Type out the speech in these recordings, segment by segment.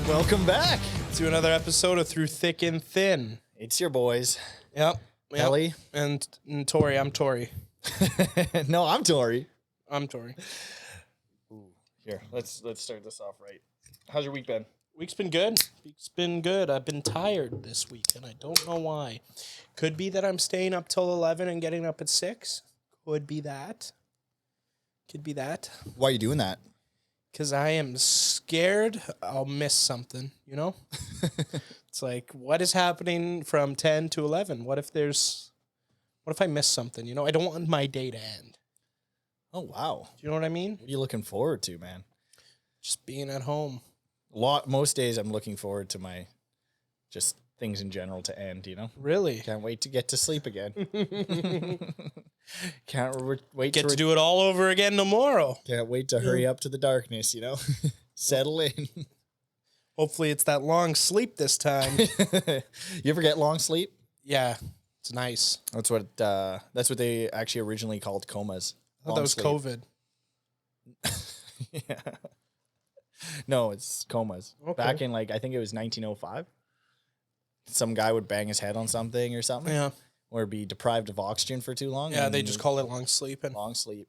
Welcome back to another episode of Through Thick and Thin. It's your boys. Yep. Ellie. And Torrie. I'm Torrie. No, I'm Torrie. I'm Torrie. Ooh, here, let's start this off right. How's your week been? Week's been good. Week's been good. I've been tired this week, and I don't know why. Could be that I'm staying up till 11 and getting up at 6. Could be that. Could be that. Why are you doing that? Because I am scared I'll miss something, you know? It's like, what is happening from 10 to 11? What if I miss something, you know? I don't want my day to end. Oh, wow. Do you know what I mean? What are you looking forward to, man? Just being at home. Most days I'm looking forward to my just things in general to end, you know? Really? Can't wait to get to sleep again. Can't wait to do it all over again tomorrow. Can't wait to hurry up to the darkness, you know? Settle in. Hopefully it's that long sleep this time. You ever get long sleep? Yeah, it's nice. That's what they actually originally called comas. I thought that was sleep. COVID. Yeah. No, it's comas. Okay. Back in, I think it was 1905. Some guy would bang his head on something or something. Yeah. Or be deprived of oxygen for too long. Yeah, they just call it long sleep. Long sleep.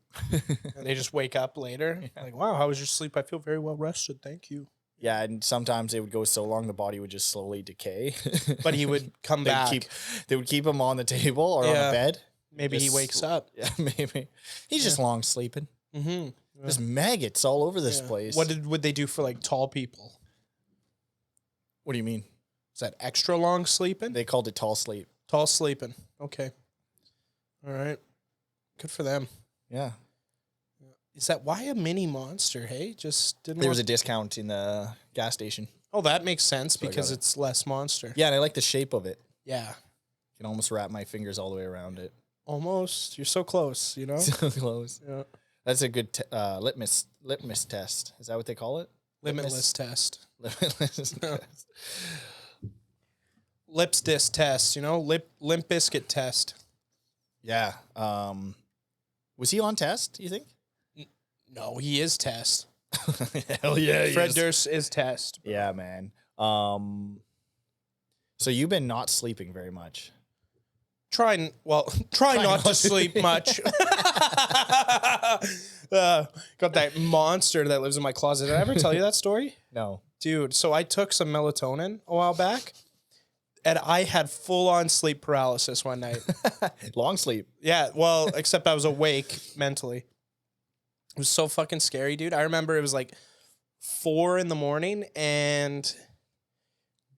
And they just wake up later. Yeah. Like, wow, how was your sleep? I feel very well rested. Thank you. Yeah, and sometimes it would go so long the body would just slowly decay. But he would come back. They would keep him on the table or on the bed. Maybe he wakes up. Yeah, maybe. He's just long sleeping. Mm-hmm. Yeah. There's maggots all over this place. What would they do for tall people? What do you mean? Is that extra long sleeping? They called it tall sleep. Tall sleeping. Okay. All right. Good for them. Yeah. Is that why a mini Monster? Hey, just didn't. There was a discount in the gas station. Oh, that makes sense because it's less Monster. Yeah, and I like the shape of it. Yeah. I can almost wrap my fingers all the way around it. Almost. You're so close, you know? So close. Yeah. That's a good litmus test. Is that what they call it? Limitless test. Limitless test. Lips disc test, you know? Limp Biscuit test. Yeah. Was he on test, do you think? No, he is test. Hell yeah, Fred Durst is test. Bro. Yeah, man. So you've been not sleeping very much. Try not to sleep much. Got that monster that lives in my closet. Did I ever tell you that story? No. Dude, so I took some melatonin a while back, and I had full-on sleep paralysis one night. Long sleep. Yeah, well, except I was awake mentally. It was so fucking scary, dude. I remember it was 4 a.m, and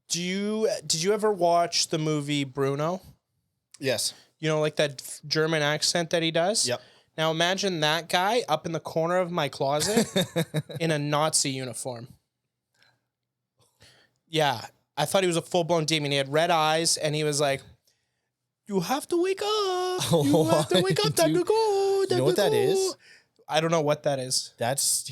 did you ever watch the movie Bruno? Yes. You know, that German accent that he does? Yep. Now imagine that guy up in the corner of my closet in a Nazi uniform. Yeah. I thought he was a full-blown demon. He had red eyes, and he was like, you have to wake up. You have to wake up. Time to go. You know what that is? I don't know what that is. That's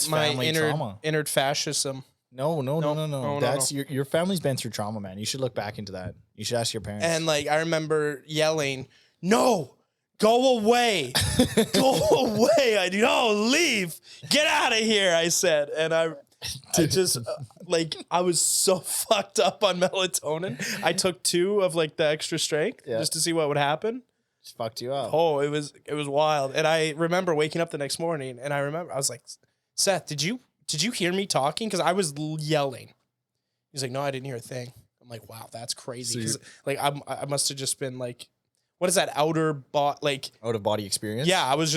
my family trauma. Inner fascism. No. No, That's your family's been through trauma, man. You should look back into that. You should ask your parents. And I remember yelling, "No, go away, go away! Leave, get out of here!" I said, and I just I was so fucked up on melatonin. I took 2 of the extra strength just to see what would happen. Just fucked you up. Oh, it was wild. And I remember waking up the next morning, and I was like, Seth, did you hear me talking? Because I was yelling. He's like, no, I didn't hear a thing. I'm like, wow, that's crazy. Because I must have just been what is that out of body experience? Yeah, I was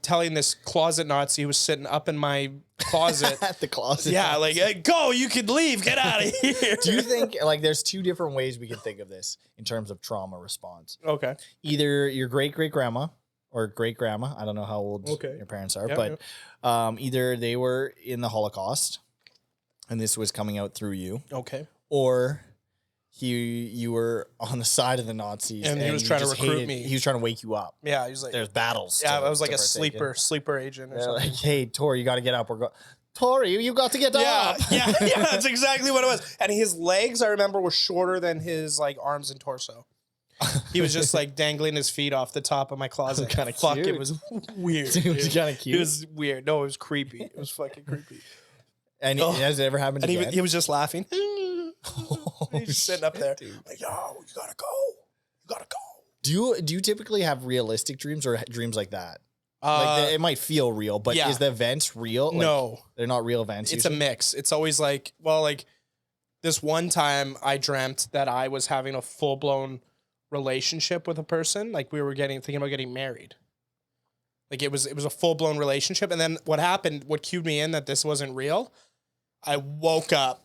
telling this closet Nazi who was sitting up in my closet. At the closet. Yeah, hey, go, you can leave, get out of here. Do you think there's 2 different ways we can think of this in terms of trauma response? Okay. Either your great-great-grandma or great-grandma, I don't know how old your parents are, but either they were in the Holocaust and this was coming out through you. Okay. Or you were on the side of the Nazis and he was trying to recruit me. He was trying to wake you up. Yeah, he was there's battles. Yeah, I was a sleeper agent or something. Hey, Torrie, you got to get up. Torrie, you got to get up. Yeah, that's exactly what it was. And his legs, I remember, were shorter than his arms and torso. He was just dangling his feet off the top of my closet. Kind of Fuck, cute. it was weird. It was kind of cute. It was weird. No, it was creepy. It was fucking creepy. And has it ever happened again? He was just laughing. He's sitting up there. Like, yo, you gotta go. You gotta go. Do you typically have realistic dreams or dreams like that? Like it might feel real, but is the events real? Like, no. They're not real events. It's usually a mix. It's always like, well, like this one time I dreamt that I was having a full-blown relationship with a person. Like we were thinking about getting married. Like it was a full-blown relationship. And then what cued me in that this wasn't real, I woke up,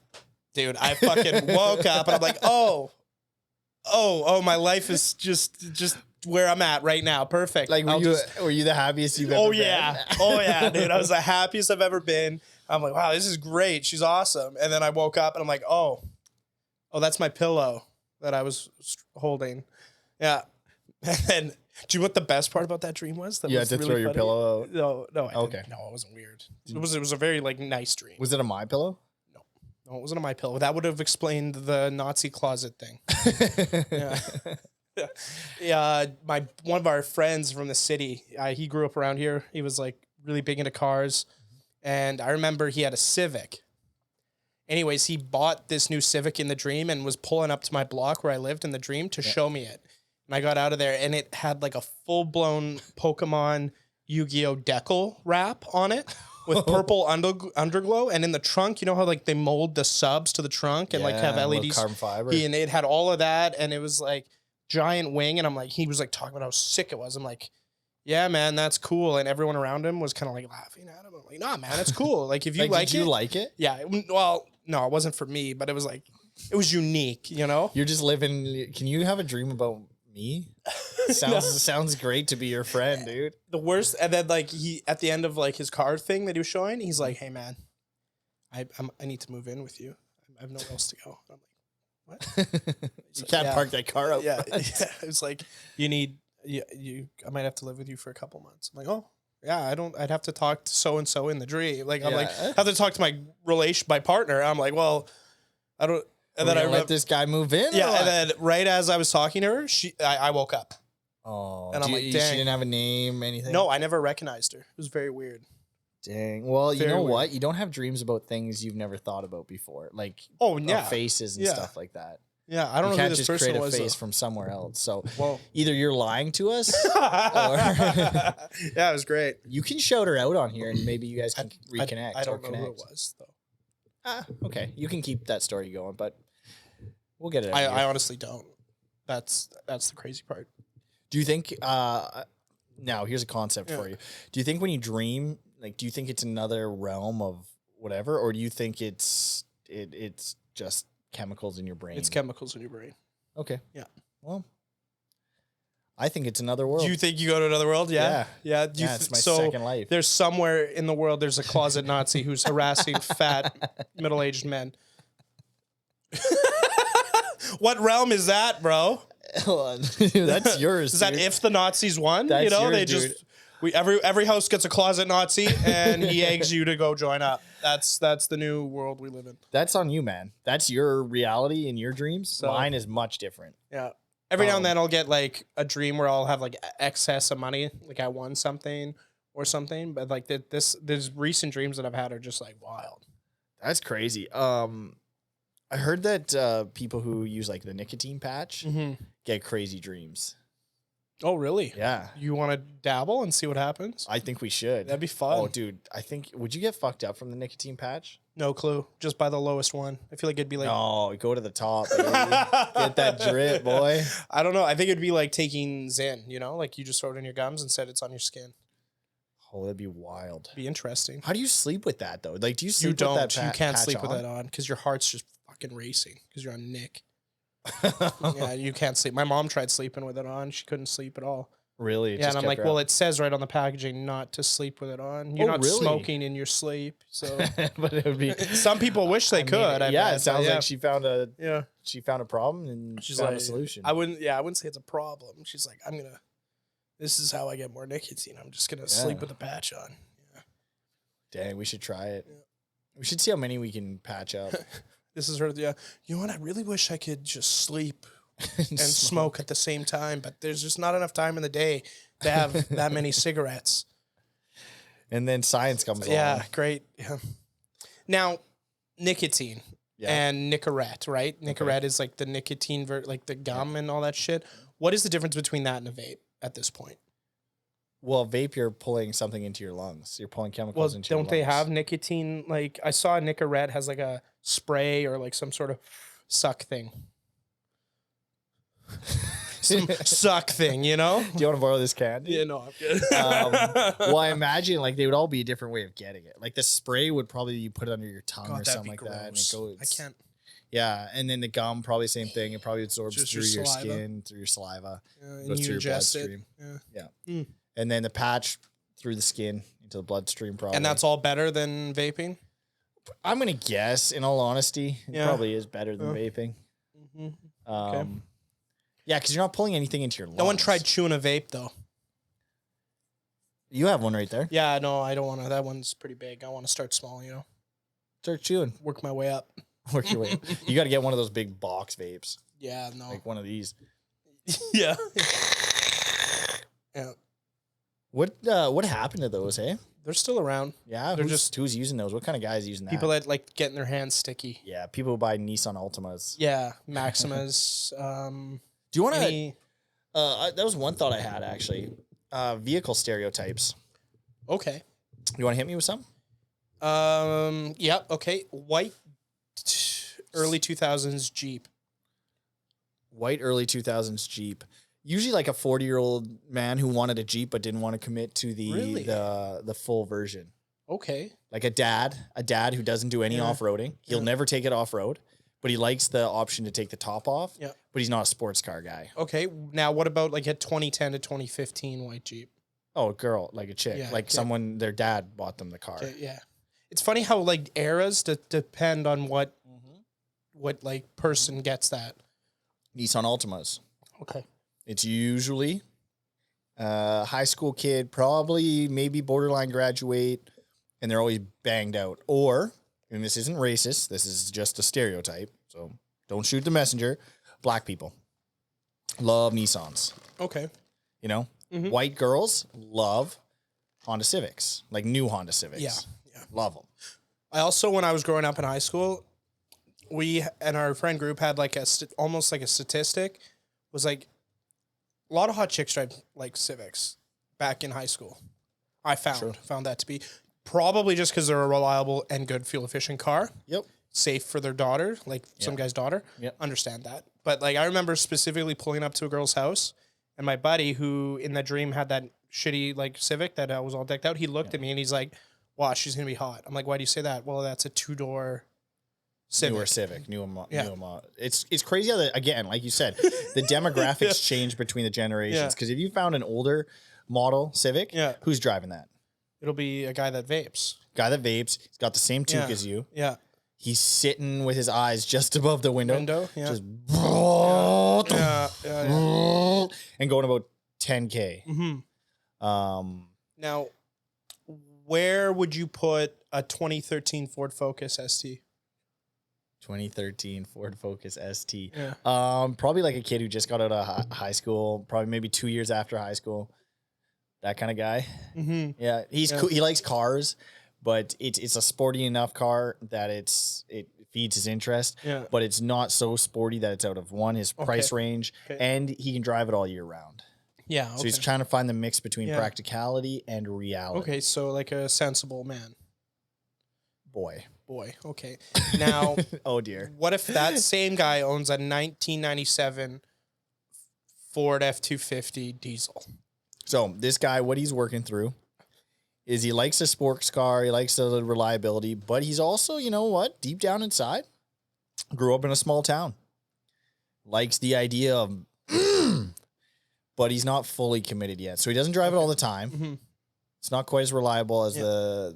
dude. I fucking woke up and I'm like, oh, my life is just where I'm at right now. Perfect. Like, were you the happiest you've ever been? Oh yeah, dude. I was the happiest I've ever been. I'm like, wow, this is great. She's awesome. And then I woke up and I'm like, oh, that's my pillow that I was holding. Yeah. And then, do you know what the best part about that dream was? You had to throw your pillow out? No. Okay. No, it wasn't weird. It was a very like nice dream. Was it a My Pillow? No, it wasn't a My Pillow. That would have explained the Nazi closet thing. Yeah. One of our friends from the city, he grew up around here. He was like really big into cars. And I remember he had a Civic. Anyways, he bought this new Civic in the dream and was pulling up to my block where I lived in the dream to show me it. And I got out of there and it had like a full-blown Pokemon Yu-Gi-Oh! Decal wrap on it with purple underglow. And in the trunk, you know how like they mold the subs to the trunk and like have LEDs. Carbon fiber. And it had all of that. And it was like giant wing. And I'm like, he was like talking about how sick it was. I'm like, yeah, man, that's cool. And everyone around him was kind of like laughing at him. I'm like, nah, man, it's cool. Like if you did you like it? Yeah. Well, no, it wasn't for me, but it was like, it was unique, you know? You're just living. Can you have a dream about me? Sounds great to be your friend, dude. The worst. And then like he, at the end of like his car thing that he was showing, he's like, hey man, I need to move in with you. I have nowhere else to go. I'm like, what? You can't park that car out. Yeah. It's like, I might have to live with you for a couple months. I'm like, oh yeah, I'd have to talk to so-and-so in the dream. Like, I'm like, I have to talk to my partner. I'm like, well, I don't. And then I let this guy move in. Yeah. And then right as I was talking to her, I woke up. Oh, and I'm like, dang. She didn't have a name, anything? No, I never recognized her. It was very weird. Dang. Well, you know what? You don't have dreams about things you've never thought about before. Like, faces and stuff like that. Yeah, I don't know who this person was. You can't just create a face from somewhere else. So either you're lying to us or... Yeah, it was great. You can shout her out on here and maybe you guys can reconnect. I don't know who it was, though. Okay. You can keep that story going, but we'll get it out. I honestly don't. That's the crazy part. Do you think... now, here's a concept for you. Do you think when you dream, like, do you think it's another realm of whatever, or do you think it's just... chemicals in your brain? It's chemicals in your brain. Okay. Yeah. Well, I think it's another world. Do you think you go to another world? Yeah. Yeah. It's my second life. There's somewhere in the world, there's a closet Nazi who's harassing fat, middle-aged men. What realm is that, bro? That's yours. Is that if the Nazis won? That's yours, they dude. just... Every house gets a closet Nazi, and he eggs you to go join up. That's the new world we live in. That's on you, man. That's your reality and your dreams. So, mine is much different. Yeah. Every now and then I'll get like a dream where I'll have like excess of money, like I won something or something. But like there's recent dreams that I've had are just like wild. That's crazy. I heard that people who use like the nicotine patch get crazy dreams. Oh, really? Yeah. You want to dabble and see what happens? I think we should. That'd be fun. Oh, dude. Would you get fucked up from the nicotine patch? No clue. Just by the lowest one. I feel like it'd be like... No, go to the top, baby. Get that drip, boy. I don't know. I think it'd be like taking Zyn, you know? Like you just throw it in your gums, instead it's on your skin. Oh, that'd be wild. Be interesting. How do you sleep with that, though? Like, do you sleep with that You can't sleep with that on because your heart's just fucking racing because you're on Nick. Yeah, you can't sleep. My mom tried sleeping with it on. She couldn't sleep at all. Really? Yeah, and I'm like, well, it says right on the packaging not to sleep with it on. You're not smoking in your sleep, so. But it would be. Some people wish they could. It sounds like she found a She found a problem and she's found a solution. I wouldn't say it's a problem. She's like, this is how I get more nicotine. I'm just gonna sleep with the patch on. Yeah. Dang, we should try it. Yeah. We should see how many we can patch up. This is her. Yeah. You know what? I really wish I could just sleep and smoke at the same time, but there's just not enough time in the day to have that many cigarettes. And then science comes along. Yeah, great. Yeah. Now, nicotine and Nicorette, right? Nicorette is like the nicotine, like the gum and all that shit. What is the difference between that and a vape at this point? Well, vape, you're pulling something into your lungs. You're pulling chemicals into your lungs. Don't they have nicotine? Like, I saw Nicorette has like a spray or like some sort of suck thing. Some suck thing, you know? Do you want to borrow this candy? Yeah, no, I'm good. Well, I imagine like they would all be a different way of getting it. Like the spray would probably you put it under your tongue or something like that, and it goes. I can't. Yeah, and then the gum probably same thing. It probably absorbs Just through your your saliva. skin, through your saliva, And goes you through your ingest bloodstream. it. Yeah, and then the patch through the skin into the bloodstream, probably. And that's all better than vaping? I'm gonna guess. In all honesty, it probably is better than vaping. Okay. Yeah, because you're not pulling anything into your lungs. No one tried chewing a vape, though. You have one right there. Yeah, no, I don't want to. That one's pretty big. I want to start small, you know? Start chewing. Work my way up. Work your way. You got to get one of those big box vapes. Yeah, no. Like one of these. Yeah. Yeah. What happened to those, hey? They're still around. Yeah, They're who's using those? What kind of guys using that? People that like getting their hands sticky. Yeah, people who buy Nissan Altimas. Yeah, Maximas. Do you want to? That was one thought I had actually. Vehicle stereotypes. Okay. You want to hit me with some? Yeah. Okay. White, early 2000s Jeep. White early 2000s Jeep. Usually like a 40-year-old man who wanted a Jeep but didn't want to commit to the full version. Okay. Like a dad who doesn't do any off-roading. He'll never take it off-road, but he likes the option to take the top off. Yeah. But he's not a sports car guy. Okay. Now, what about like a 2010 to 2015 white Jeep? Oh, a girl, like a chick, someone, their dad bought them the car. Okay, yeah. It's funny how like eras depend on what like person gets that. Nissan Altimas. Okay. It's usually a high school kid, probably maybe borderline graduate, and they're always banged out. Or, and this isn't racist, this is just a stereotype, so don't shoot the messenger, black people love Nissans. Okay. You know? White girls love Honda Civics, like new Honda Civics. Yeah. Love them. I also, when I was growing up in high school, we and our friend group had like almost like a statistic, was like a lot of hot chicks drive like Civics back in high school. I found that to be probably just because they're a reliable and good fuel efficient car. Yep. Safe for their daughter, like some guy's daughter. Yep. Understand that. But like I remember specifically pulling up to a girl's house, and my buddy who in that dream had that shitty like Civic that was all decked out, he looked at me and he's like, wow, she's going to be hot. I'm like, why do you say that? Well, that's a 2-door Civic. Newer Civic. It's crazy how, again, like you said, the demographics change between the generations. Because if you found an older model Civic, who's driving that? It'll be a guy that vapes. He's got the same toque as you. Yeah. He's sitting with his eyes just above the window. Just and going about 10K. Mm-hmm. Now, where would you put a 2013 Ford Focus ST? 2013 Ford Focus ST. Yeah. Probably like a kid who just got out of high school, probably maybe 2 years after high school. That kind of guy. Mm-hmm. Yeah, he's cool. He likes cars, but it's a sporty enough car that it feeds his interest. Yeah. But it's not so sporty that it's out of his price range, and he can drive it all year round. Yeah. Okay. So he's trying to find the mix between practicality and reality. Okay, so like a sensible man. Boy. Okay. Now, oh dear. What if that same guy owns a 1997 Ford F-250 diesel? So this guy, what he's working through is he likes a sports car, he likes the reliability, but he's also, you know what, deep down inside, grew up in a small town. Likes the idea of, but he's not fully committed yet. So he doesn't drive it all the time. Mm-hmm. It's not quite as reliable as the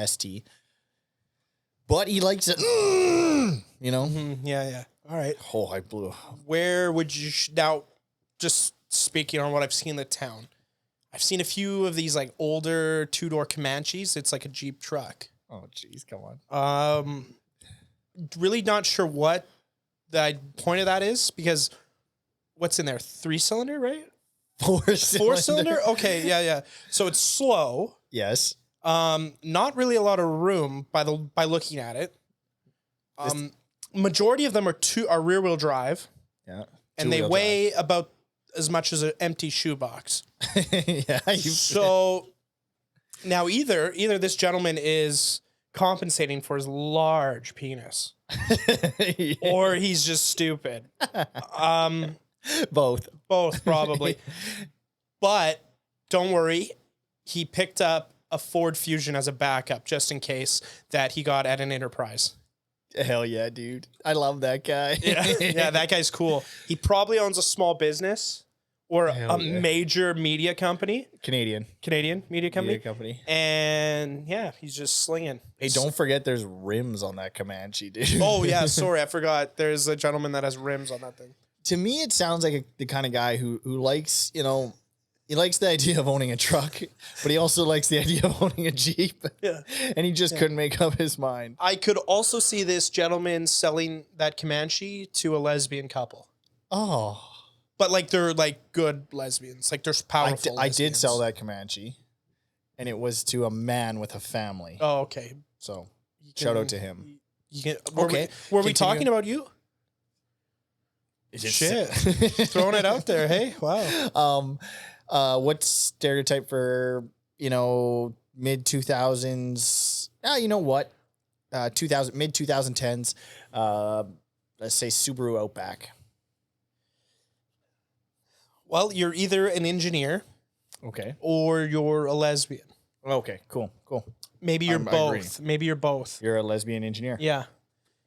ST. But he likes it, you know? Mm-hmm. Yeah. All right. Oh, I blew. Where would you, now, just speaking on what I've seen in the town, I've seen a few of these like older 2-door Comanches. It's like a Jeep truck. Oh, jeez, come on. Really not sure what the point of that is, because what's in there? 3-cylinder, right? 4-cylinder. 4-cylinder? Okay, yeah. So it's slow. Yes. Not really a lot of room by looking at it. Majority of them are rear wheel drive. Yeah. And they weigh about as much as an empty shoebox. Yeah. So now either this gentleman is compensating for his large penis, or he's just stupid. Both probably. But don't worry, he picked up a Ford Fusion as a backup just in case that he got at an Enterprise. Hell yeah, dude. I love that guy. Yeah, that guy's cool. He probably owns a small business or major media company. Canadian media company. And yeah, he's just slinging. Hey, don't forget there's rims on that Comanche, dude. Oh, yeah, sorry, I forgot. There's a gentleman that has rims on that thing. To me, it sounds like the kind of guy who likes, he likes the idea of owning a truck, but he also likes the idea of owning a Jeep. Yeah. And he just couldn't make up his mind. I could also see this gentleman selling that Comanche to a lesbian couple. Oh. But like they're like good lesbians. Like there's powerful I did sell that Comanche, and it was to a man with a family. Oh, okay. So shout out to him. Were we talking about you? Shit. Throwing it out there. Hey, wow. What stereotype for, mid 2000s? You know what? Mid 2010s. Let's say Subaru Outback. Well, you're either an engineer, okay, or you're a lesbian. Okay, cool. Maybe you're both. Maybe you're both. You're a lesbian engineer. Yeah.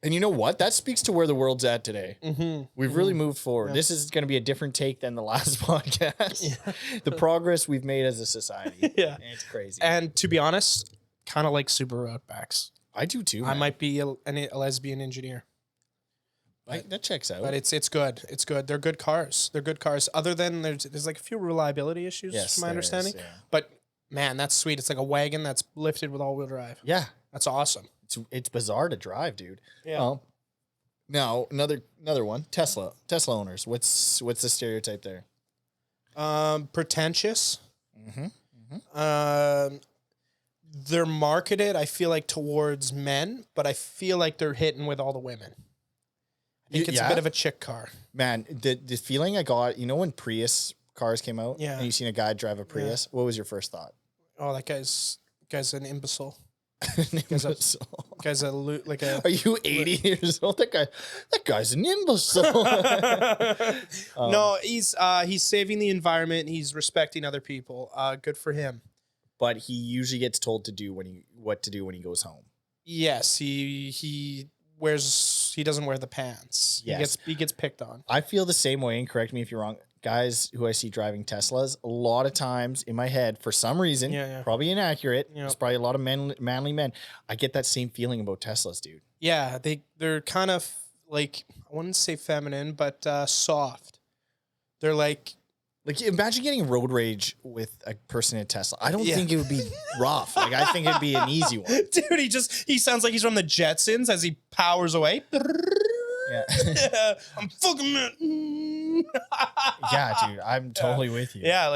And you know what? That speaks to where the world's at today. Mm-hmm. We've really moved forward. Yeah. This is going to be a different take than the last podcast. Yeah. The progress we've made as a society. Yeah. It's crazy. And to be honest, kind of like Subaru Outbacks. I do too, man. I might be a lesbian engineer. That checks out. But it's good. It's good. They're good cars. Other than there's like a few reliability issues, from my understanding. Yeah. But man, that's sweet. It's like a wagon that's lifted with all-wheel drive. Yeah. That's awesome. It's bizarre to drive, dude. Yeah. Now another one. Tesla owners. What's the stereotype there? Pretentious. They're marketed, I feel like, towards men, but I feel like they're hitting with all the women. I think it's a bit of a chick car. Man, the feeling I got, when Prius cars came out, and you seen a guy drive a Prius, what was your first thought? Oh, that guy's an imbecile. Guy's like a. Are you 80 years old? That guy's an imbecile. No, he's saving the environment. He's respecting other people. Good for him. But he usually gets told what to do when he goes home. Yes, he doesn't wear the pants. Yes. He gets picked on. I feel the same way, and correct me if you're wrong. Guys who I see driving Teslas, a lot of times in my head, for some reason, probably inaccurate, there's probably a lot of manly men, I get that same feeling about Teslas, dude. Yeah, they're kind of like, I wouldn't say feminine, but soft. They're like imagine getting road rage with a person in a Tesla. I don't think it would be rough. I think it'd be an easy one. Dude, he sounds like he's from the Jetsons as he powers away. Yeah. I'm fucking yeah, dude, I'm totally with you. Yeah,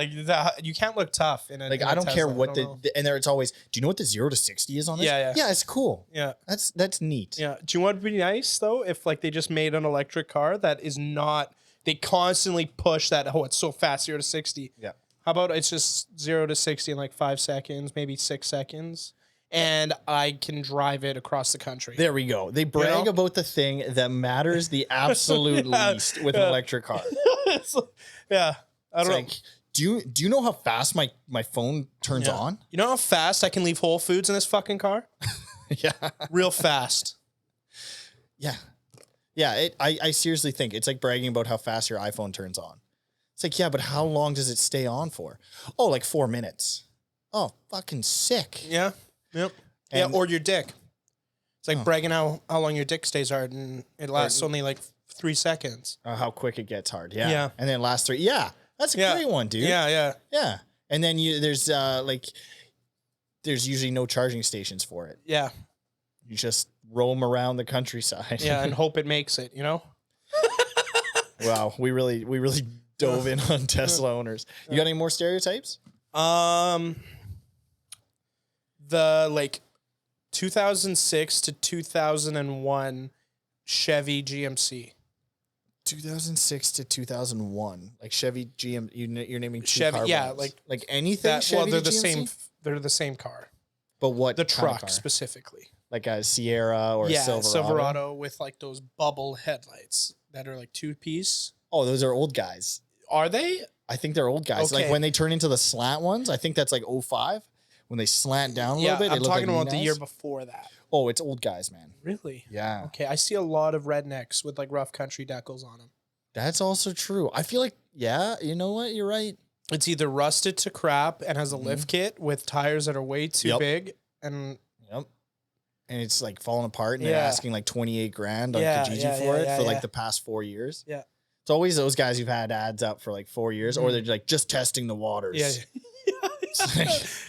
you can't look tough in a I don't Tesla. care what and there it's always, do you know what the 0 to 60 is on this? Yeah, it's cool. Yeah. That's neat. Yeah. Do you want to be nice though if they just made an electric car that is not, they constantly push that, it's so fast, 0 to 60. Yeah. How about it's just 0 to 60 in like 5 seconds, maybe 6 seconds, and I can drive it across the country. There we go. They brag about the thing that matters the absolute least with an electric car. Yeah. I don't know. Do you know how fast my phone turns on? You know how fast I can leave Whole Foods in this fucking car? Yeah. Real fast. Yeah. Yeah, I seriously think it's like bragging about how fast your iPhone turns on. It's like, yeah, but how long does it stay on for? Oh, like 4 minutes. Oh, fucking sick. Yeah. Yep. Or your dick. It's like bragging how long your dick stays hard, and it lasts only like 3 seconds. How quick it gets hard. Yeah. And then it lasts 3. Yeah. That's a great one, dude. Yeah. And then there's usually no charging stations for it. Yeah. You just roam around the countryside. Yeah, and hope it makes it, Wow, we really dove in on Tesla owners. You got any more stereotypes? The the like 2006 to 2001 Chevy GMC. 2006 to 2001, like Chevy GM. You're naming two Chevy, car yeah, brands. Like anything. That, Chevy they're to the GMC? same. They're the same car. But what The kind of truck car? specifically. Like a Sierra or a Silverado with like those bubble headlights that are like 2-piece. Oh, those are old guys. Are they? I think they're old guys. Okay. Like when they turn into the slant ones, I think that's like 05. When they slant down a little bit, I'm they look talking like about the Ninas. year before that. Oh, it's old guys, man. Really? Yeah. Okay, I see a lot of rednecks with like rough country decals on them. That's also true. I feel like, yeah, you know what? You're right. It's either rusted to crap and has a lift kit with tires that are way too big, and and it's like falling apart, and they're asking like 28 grand on Yeah, Kijiji yeah, for yeah, it yeah, for like yeah. the past 4 years. Yeah. It's always those guys who've had ads up for like 4 years, or they're like just testing the waters. It's like,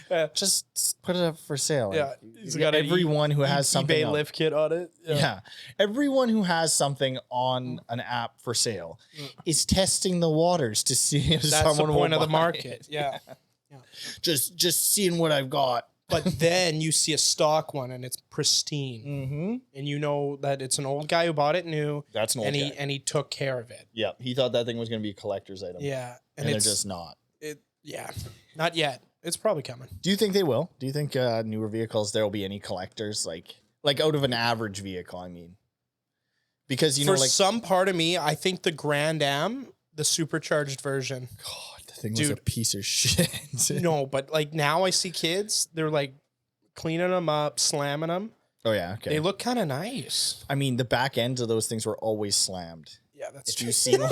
Yeah. just put it up for sale. Yeah. Like, He's got an everyone who has something eBay up. lift kit on it. Yeah. Everyone who has something on an app for sale is testing the waters to see if That's someone the point will of the buy market. it. Yeah. Just seeing what I've got. But then you see a stock one and it's pristine, Mm-hmm. and you know that it's an old guy who bought it new, That's an old and guy. he took care of it. Yeah, he thought that thing was going to be a collector's item. Yeah, and they're it's just not. not yet. It's probably coming. Do you think they will? Do you think newer vehicles there will be any collectors like out of an average vehicle? I mean, because you know, For like some part of me, I think the Grand Am, the supercharged version. God, the thing was a Dude. piece of shit. No, but like now I see kids, they're like cleaning them up, slamming them. Oh yeah, okay. They look kind of nice. I mean, the back ends of those things were always slammed. Yeah, that's If true. you seen one,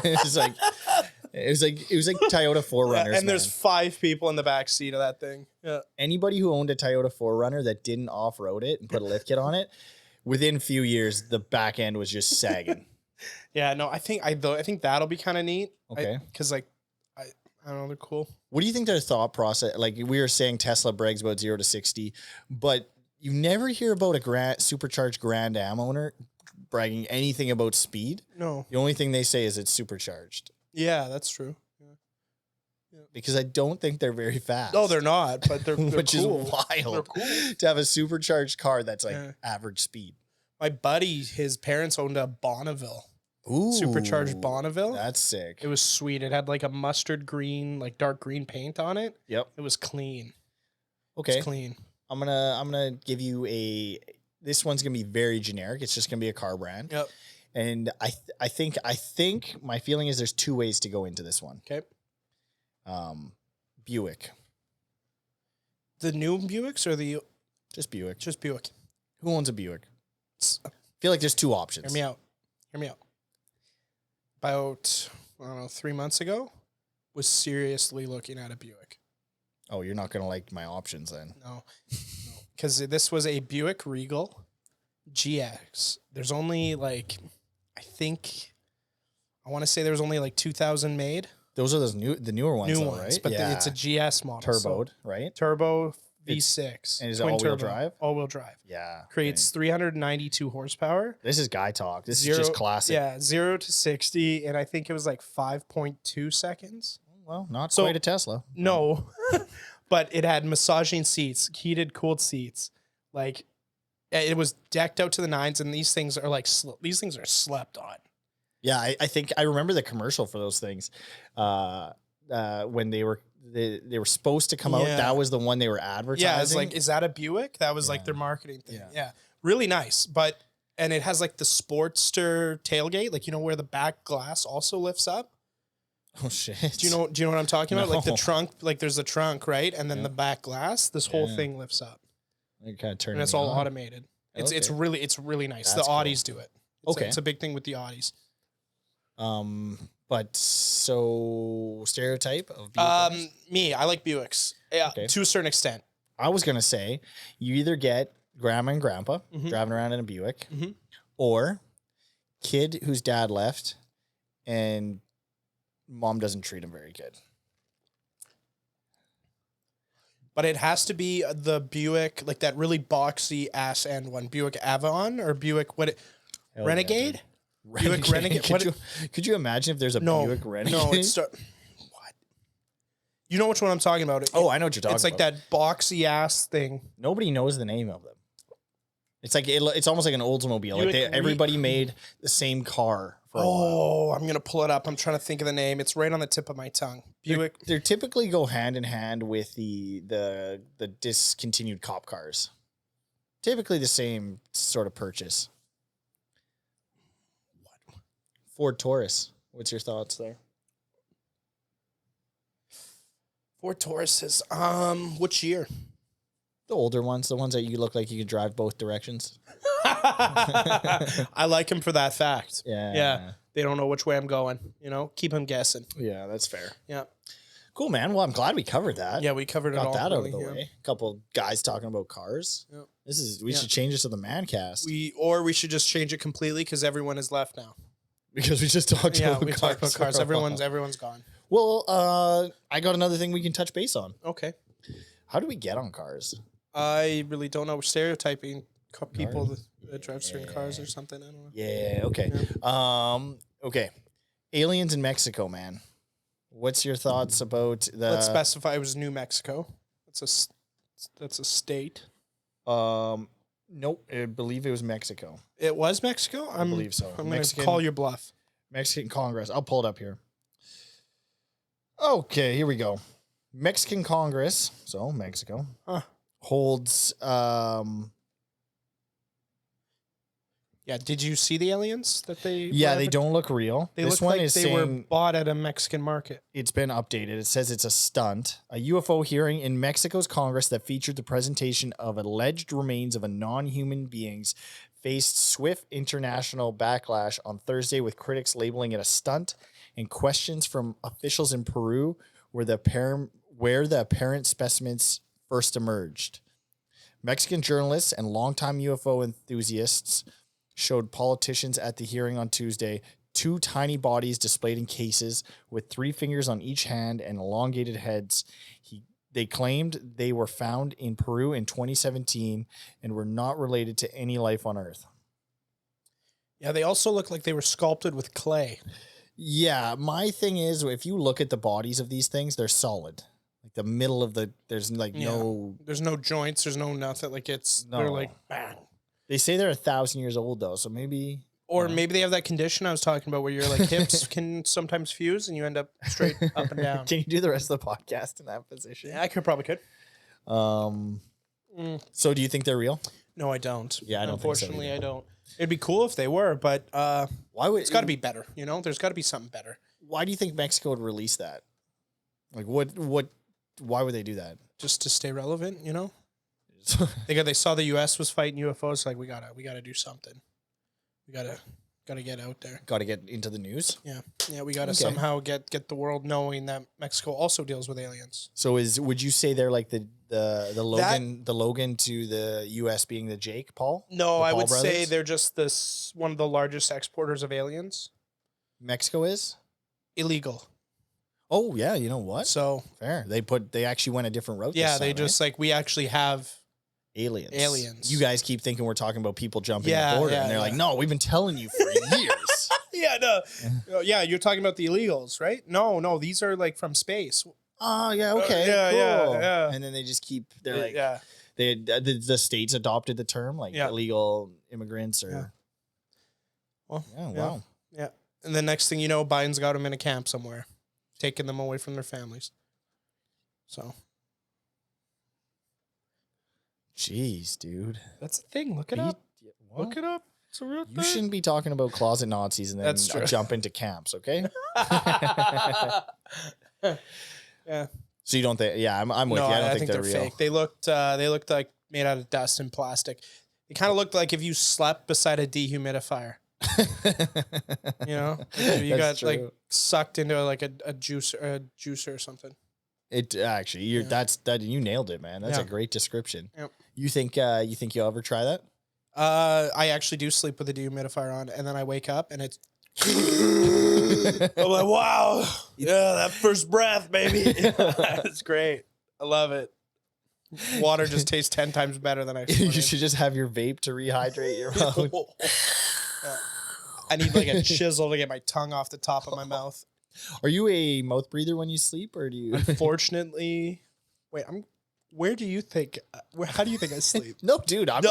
it was like Toyota 4Runners. And there's 5 people in the back seat of that thing. Yeah. Anybody who owned a Toyota 4Runner that didn't off-road it and put a lift kit on it, within a few years, the back end was just sagging. Yeah, no, I think that'll be kind of neat. Okay. Because I don't know, they're cool. What do you think their thought process? Like we were saying, Tesla brags about 0 to 60, but you never hear about a supercharged Grand Am owner bragging anything about speed. No. The only thing they say is it's supercharged. Yeah, that's true. Because I don't think they're very fast. No, they're not, but they're which cool. is wild. They're cool. To have a supercharged car that's like Yeah. average speed. My buddy, his parents owned a Bonneville. Ooh, Supercharged Bonneville. That's sick. It was sweet. It had like a mustard green, like dark green paint on it. Yep. It was clean. Okay. It's clean. I'm gonna give you this one's gonna be very generic. It's just gonna be a car brand. Yep. And I think my feeling is there's 2 ways to go into this one. Okay. Buick. The new Buicks or the Just Buick. just Buick? Who owns a Buick? I feel like there's 2 options. Hear me out. About, I don't know, 3 months ago, was seriously looking at a Buick. Oh, you're not gonna like my options then. No. Because this was a Buick Regal GX. There's only like, I want to say there was only like 2,000 made. Those are the newer ones, New though, ones, right? but it's a GS model. turboed, right? Turbo It's- V6. and is it twin all-wheel turbo, drive? All-wheel drive. Yeah. Creates 392 horsepower. This is guy talk. This is just classic. Yeah, 0 to 60, and I think it was like 5.2 seconds. Well, not So- quite a Tesla. No, but it had massaging seats, heated, cooled seats. Like, it was decked out to the nines, and these things are like these things are slept on. Yeah, I think I remember the commercial for those things. When they were supposed to come out, Yeah. that was the one they were advertising. Yeah, it's like, is that a Buick? That was like Yeah. their marketing thing. Yeah. Yeah, really nice. And it has like the Sportster tailgate, like, you know, where the back glass also lifts up. Oh shit. Do you know what I'm talking about? Like the No. trunk, like there's the trunk, right? And then Yeah. the back glass, this whole Yeah. thing lifts up. It kind of turned. And it's all automated. It's Okay. it's really nice. That's the cool. Audis do it. Okay. It's a big thing with the Audis. But so stereotype of vehicles? Me, I like Buicks. Yeah, Okay. to a certain extent. I was gonna say you either get grandma and grandpa Mhm. driving around in a Buick, Mhm. or kid whose dad left and mom doesn't treat him very good. But it has to be the Buick, like that really boxy ass end one. Buick Avalon or Buick Hell yeah, Renegade? dude. Buick Renegade? Could you imagine if there's a No, Buick Renegade? no, it's what? You know which one I'm talking about. Oh, I know what you're talking about. It's like that boxy ass thing. Nobody knows the name of them. It's like it's almost like an Oldsmobile. Like everybody made the same car for a while. Oh, I'm gonna pull it up. I'm trying to think of the name. It's right on the tip of my tongue. Buick. They typically go hand in hand with the discontinued cop cars. Typically the same sort of purchase. What? Ford Taurus. What's your thoughts there? Ford Tauruses. Which year? The older ones, the ones that you look like you could drive both directions. I like him for that fact. Yeah. They don't know which way I'm going. You know, keep them guessing. Yeah, that's fair. Yeah. Cool, man. Well, I'm glad we covered that. Yeah, we covered it all. Got that out of the way. A couple guys talking about cars. Yeah. We should change this to the man cast. We should just change it completely because everyone is left now. Because we just talked about cars. Talked about cars. Everyone's gone. Well, I got another thing we can touch base on. Okay. How do we get on cars? I really don't know. We're stereotyping people that drive certain cars or something. I don't know. Yeah. Okay. Yeah. Okay. Aliens in Mexico, man. What's your thoughts about the? Let's specify it was New Mexico. That's a state. Nope. I believe it was Mexico. It was Mexico? I believe so. I'm going to call your bluff. Mexican Congress. I'll pull it up here. Okay, here we go. Mexican Congress, so Mexico, holds... Yeah, did you see the aliens that they... Yeah, they don't look real. They look like they were bought at a Mexican market. It's been updated. It says it's a stunt. A UFO hearing in Mexico's Congress that featured the presentation of alleged remains of a non-human beings faced swift international backlash on Thursday, with critics labeling it a stunt and questions from officials in Peru where the apparent specimens first emerged. Mexican journalists and longtime UFO enthusiasts showed politicians at the hearing on Tuesday 2 tiny bodies displayed in cases with 3 fingers on each hand and elongated heads. They claimed they were found in Peru in 2017 and were not related to any life on Earth. Yeah, they also look like they were sculpted with clay. Yeah, my thing is, if you look at the bodies of these things, they're solid. Like the middle of there's no joints, there's no nothing. Like they're like bang. They say they're 1,000 years old though, so maybe. Or maybe they have that condition I was talking about where your like hips can sometimes fuse and you end up straight up and down. Can you do the rest of the podcast in that position? Yeah, I probably could. So do you think they're real? No, I don't. Yeah, I don't. Unfortunately, think so I don't. It'd be cool if they were, but why would it's got to be better? You know, there's got to be something better. Why do you think Mexico would release that? Like, what? Why would they do that? Just to stay relevant, you know. They saw the U.S. was fighting UFOs. Like we gotta do something. We gotta get out there. Got to get into the news. Yeah. We gotta somehow get the world knowing that Mexico also deals with aliens. So would you say they're like the Logan to the U.S. being the Jake Paul? No, I would brothers? say they're just one of the largest exporters of aliens. Mexico is illegal. Oh yeah, you know what? So fair. They actually went a different route. Yeah, this time, they just right? like we actually have aliens. You guys keep thinking we're talking about people jumping the border, and they're like, "No, we've been telling you for years." Yeah, you're talking about the illegals, right? No, these are like from space. Oh yeah, okay, cool. Yeah. And then they just keep. They're like, the states adopted the term like illegal immigrants or. Wow. Yeah, and the next thing you know, Biden's got them in a camp somewhere, taking them away from their families. So. Jeez, dude. That's the thing. Look it up. What? Look it up. It's a real thing. You shouldn't be talking about closet Nazis and then jump into camps, okay? Yeah. So you don't think? Yeah, I'm with you. I don't think they're real. Fake. They looked like made out of dust and plastic. It kind of looked like if you slept beside a dehumidifier. You know, you got true. Like sucked into like a juicer or something. It actually, you nailed it, man. That's a great description. Yep. You think you'll ever try that? I actually do sleep with a dehumidifier on, and then I wake up and it's. I'm like, wow, yeah, that first breath, baby. It's great. I love it. Water just tastes 10 times better than I. You should just have your vape to rehydrate your mouth. I need like a chisel to get my tongue off the top of my mouth. Are you a mouth breather when you sleep, or do you? Unfortunately, wait. Where do you think? How do you think I sleep? No, dude. I'm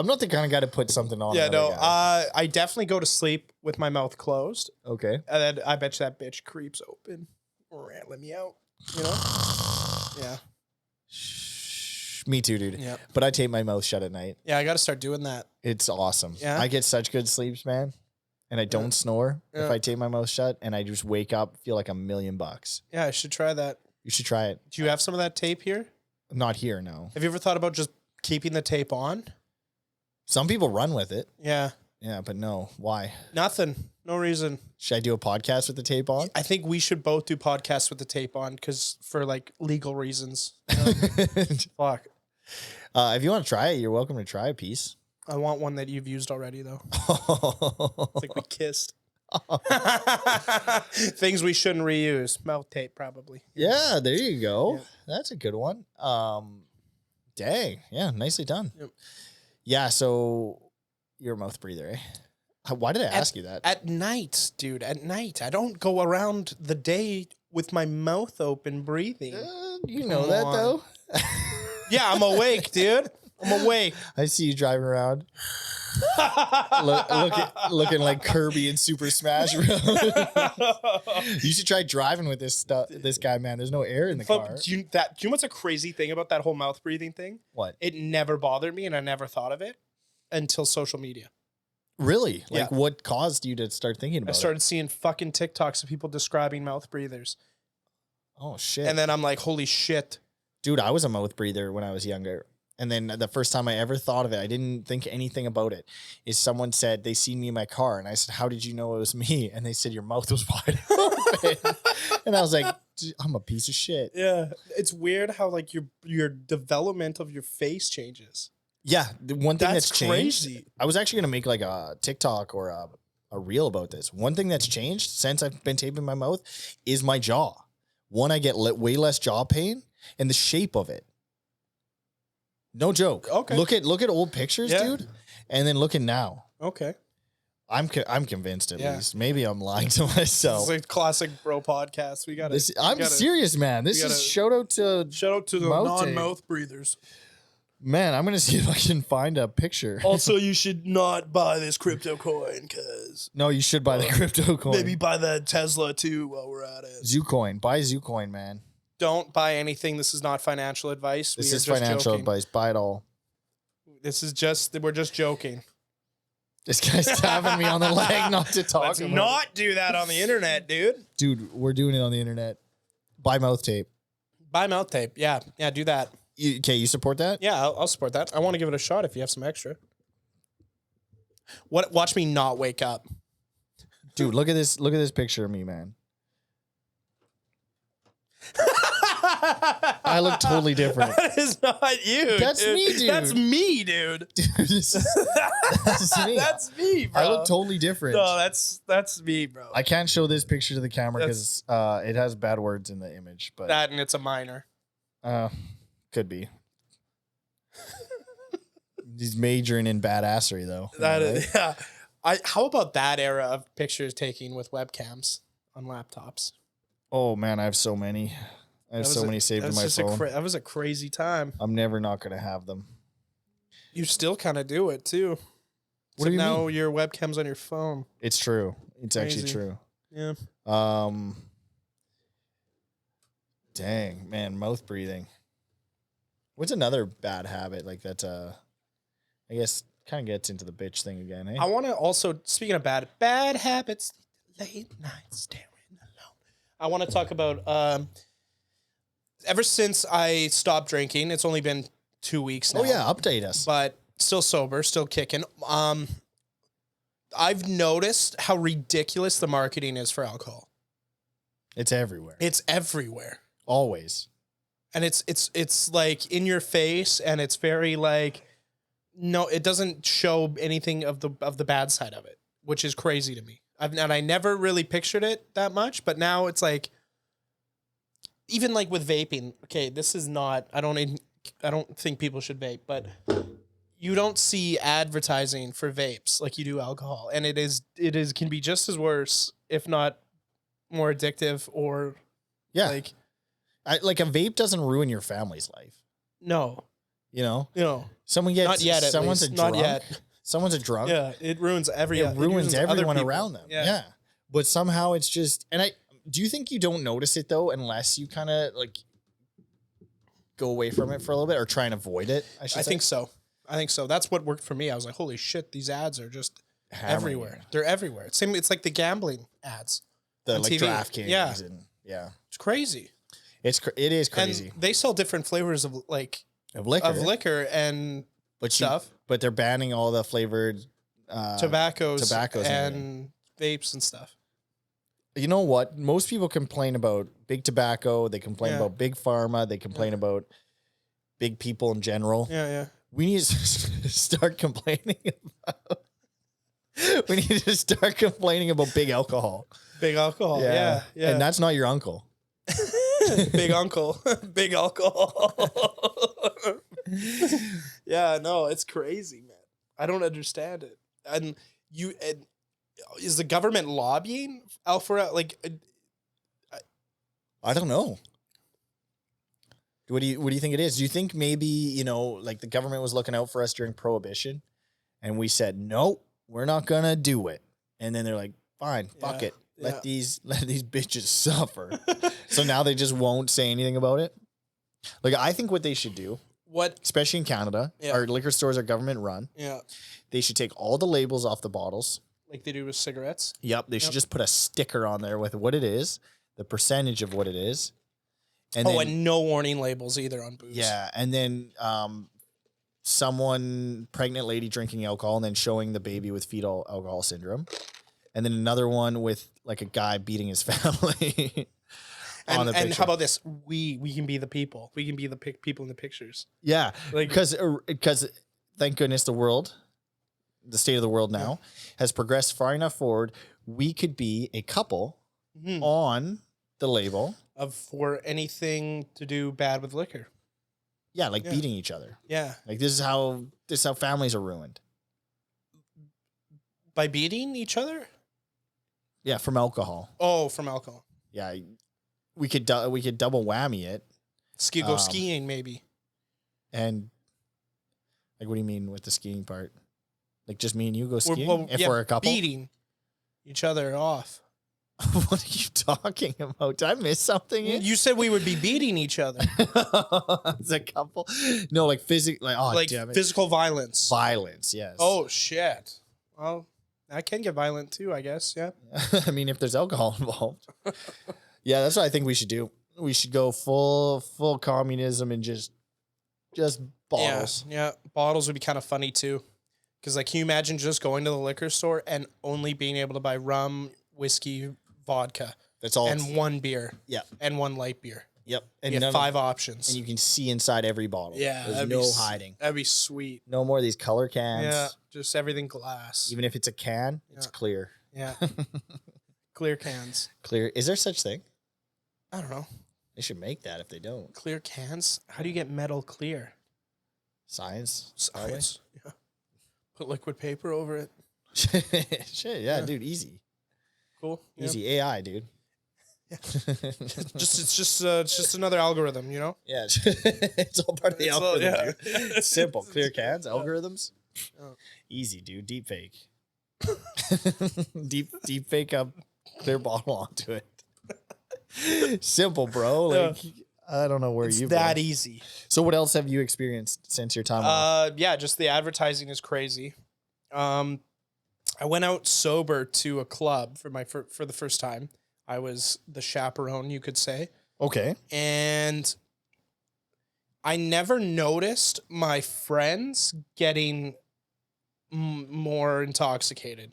not the kind of guy to put something on. Yeah, no. Guy. I definitely go to sleep with my mouth closed. Okay. And then I bet you that bitch creeps open. Let me out. You know? Yeah. Me too, dude. Yeah. But I tape my mouth shut at night. Yeah, I got to start doing that. It's awesome. Yeah. I get such good sleeps, man. And I don't snore if I tape my mouth shut, and I just wake up, feel like $1,000,000. Yeah, I should try that. You should try it. Do you have some of that tape here? Not here, no. Have you ever thought about just keeping the tape on? Some people run with it. Yeah. Yeah, but no. Why? Nothing. No reason. Should I do a podcast with the tape on? I think we should both do podcasts with the tape on because for like legal reasons. You know? Fuck. If you want to try it, you're welcome to try a piece. I want one that you've used already, though. It's like we kissed. Things we shouldn't reuse. Mouth tape, probably. Yeah, there you go. Yeah. That's a good one. Dang. Yeah, nicely done. Yep. Yeah, so you're a mouth breather, eh? Why did I ask you that? At night, dude. At night. I don't go around the day with my mouth open breathing. You know that, though? Yeah, I'm awake, dude. I'm awake. I see you driving around. looking like Kirby in Super Smash Bros. You should try driving with this guy, man. There's no air in the car. Do you know what's a crazy thing about that whole mouth breathing thing? What? It never bothered me, and I never thought of it until social media. Really? Yeah. Like, what caused you to start thinking about it? I started seeing fucking TikToks of people describing mouth breathers. Oh, shit. And then I'm like, holy shit. Dude, I was a mouth breather when I was younger. And then the first time I ever thought of it, I didn't think anything about it, is someone said they seen me in my car. And I said, how did you know it was me? And they said, your mouth was wide open. And I was like, I'm a piece of shit. Yeah. It's weird how like your development of your face changes. Yeah. The one thing that's changed, crazy. I was actually going to make like a TikTok or a reel about this. One thing that's changed since I've been taping my mouth is my jaw. One, I get way less jaw pain and the shape of it. No joke. Okay. Look at old pictures, dude, and then look at now. Okay. I'm convinced at least. Maybe I'm lying to myself. It's like classic bro podcast. We got to. I'm serious, man. This is shout out to the non-mouth breathers. Man, I'm gonna see if I can find a picture. Also, you should not buy this crypto coin because no, you should buy the crypto coin. Maybe buy the Tesla too while we're at it. Zoocoin. Buy Zoocoin, man. Don't buy anything. This is not financial advice. This is financial advice. Buy it all. We're just joking. This guy's tapping me on the leg not to talk Let's about not do that on the internet, dude. Dude, we're doing it on the internet. Buy mouth tape. Buy mouth tape. Yeah, do that. Okay, you support that? Yeah, I'll support that. I want to give it a shot if you have some extra. Watch me not wake up. Dude, look at this picture of me, man. I look totally different. That is not you. That's dude. me, dude. That's me, dude. Dude, that's me. That's me, bro. I look totally different. No, that's me, bro. I can't show this picture to the camera because it has bad words in the image. But that and it's a minor. Could be. He's majoring in badassery though. That is, yeah. How about that era of pictures taking with webcams on laptops? Oh man, I have so many. I have so many saved in my phone. That was a crazy time. I'm never not gonna have them. You still kind of do it too. What do you now mean? your webcam's on your phone. It's true. It's Crazy. actually true. Yeah. Dang, man, mouth breathing. What's another bad habit like that? I guess kind of gets into the bitch thing again. Eh? I want to also, speaking of bad habits, late night staring alone. I want to talk about ever since I stopped drinking. It's only been 2 weeks now. Oh yeah, update us. But still sober, still kicking. I've noticed how ridiculous the marketing is for alcohol. It's everywhere. It's everywhere. Always. And it's like in your face, and it's very like, no, it doesn't show anything of the bad side of it, which is crazy to me. I never really pictured it that much, but now it's like, even like with vaping. Okay, this is not. I don't think people should vape, but you don't see advertising for vapes like you do alcohol, and it can be just as worse, if not more addictive or like like a vape doesn't ruin your family's life. No. You know? Someone gets not yet. Someone's a drunk. Not yet. Someone's a drunk. Yeah, it ruins everyone around them. Yeah. But somehow it's just, and do you think you don't notice it though, unless you kind of like go away from it for a little bit or try and avoid it? I think so. That's what worked for me. I was like, holy shit, these ads are just everywhere. They're everywhere. It's like the gambling ads. The like TV. DraftKings. Yeah. Yeah. It's crazy. It is crazy. And they sell different flavors of liquor and stuff. But they're banning all the flavored tobaccos and vapes and stuff. You know what? Most people complain about big tobacco. They complain about big pharma. They complain about big people in general. Yeah. We need to start complaining about. We need to start complaining about big alcohol. Big alcohol. Yeah. And that's not your uncle. Big uncle. Big alcohol. Yeah, no, it's crazy, man. I don't understand it. And is the government lobbying for like? I don't know. What do you think it is? Do you think maybe like the government was looking out for us during Prohibition, and we said no, we're not gonna do it, and then they're like, fine, fuck it, let these bitches suffer. So now they just won't say anything about it. Like I think what they should do, especially in Canada, our liquor stores are government run. Yeah, they should take all the labels off the bottles. Like they do with cigarettes? Yep. They should just put a sticker on there with what it is, the percentage of what it is. And and no warning labels either on booze. Yeah. And then pregnant lady drinking alcohol and then showing the baby with fetal alcohol syndrome. And then another one with like a guy beating his family. And how about this? We can be the people. We can be the people in the pictures. Yeah. Because thank goodness the state of the world now has progressed far enough forward. We could be a couple on the label for anything to do bad with liquor. Yeah, like beating each other. Yeah, like this is how families are ruined by beating each other. Yeah, from alcohol. Oh, from alcohol. Yeah, we could double whammy it. Go skiing maybe. And like, what do you mean with the skiing part? Like just me and you go skiing if we're a couple? Beating each other off. What are you talking about? Did I miss something? You said we would be beating each other. As a couple? No, like physical. Like physical violence. Violence, yes. Oh, shit. Well, that can get violent too, I guess. Yeah. I mean, if there's alcohol involved. Yeah, that's what I think we should do. We should go full communism and just bottles. Yeah, bottles would be kind of funny too. Because, like, can you imagine just going to the liquor store and only being able to buy rum, whiskey, vodka? That's all. And one beer. Yeah. And one light beer. Yep. And you have 5 options. And you can see inside every bottle. Yeah. There's no hiding. That'd be sweet. No more of these color cans. Yeah. Just everything glass. Even if it's a can, it's clear. Yeah. Clear cans. Clear. Is there such thing? I don't know. They should make that if they don't. Clear cans? How do you get metal clear? Science. Yeah. Put liquid paper over it. Shit, yeah, dude, easy. Cool. Easy AI, dude. Yeah. It's just another algorithm, you know? Yeah. It's all part of the algorithm, dude. It's simple. Clear cans, algorithms. Oh. Easy, dude. Deep fake. deep fake up clear bottle onto it. Simple, bro. Like I don't know where you've that been. Easy. So what else have you experienced since your time off? Yeah, just the advertising is crazy. I went out sober to a club for the first time. I was the chaperone, you could say. Okay. And I never noticed my friends getting more intoxicated.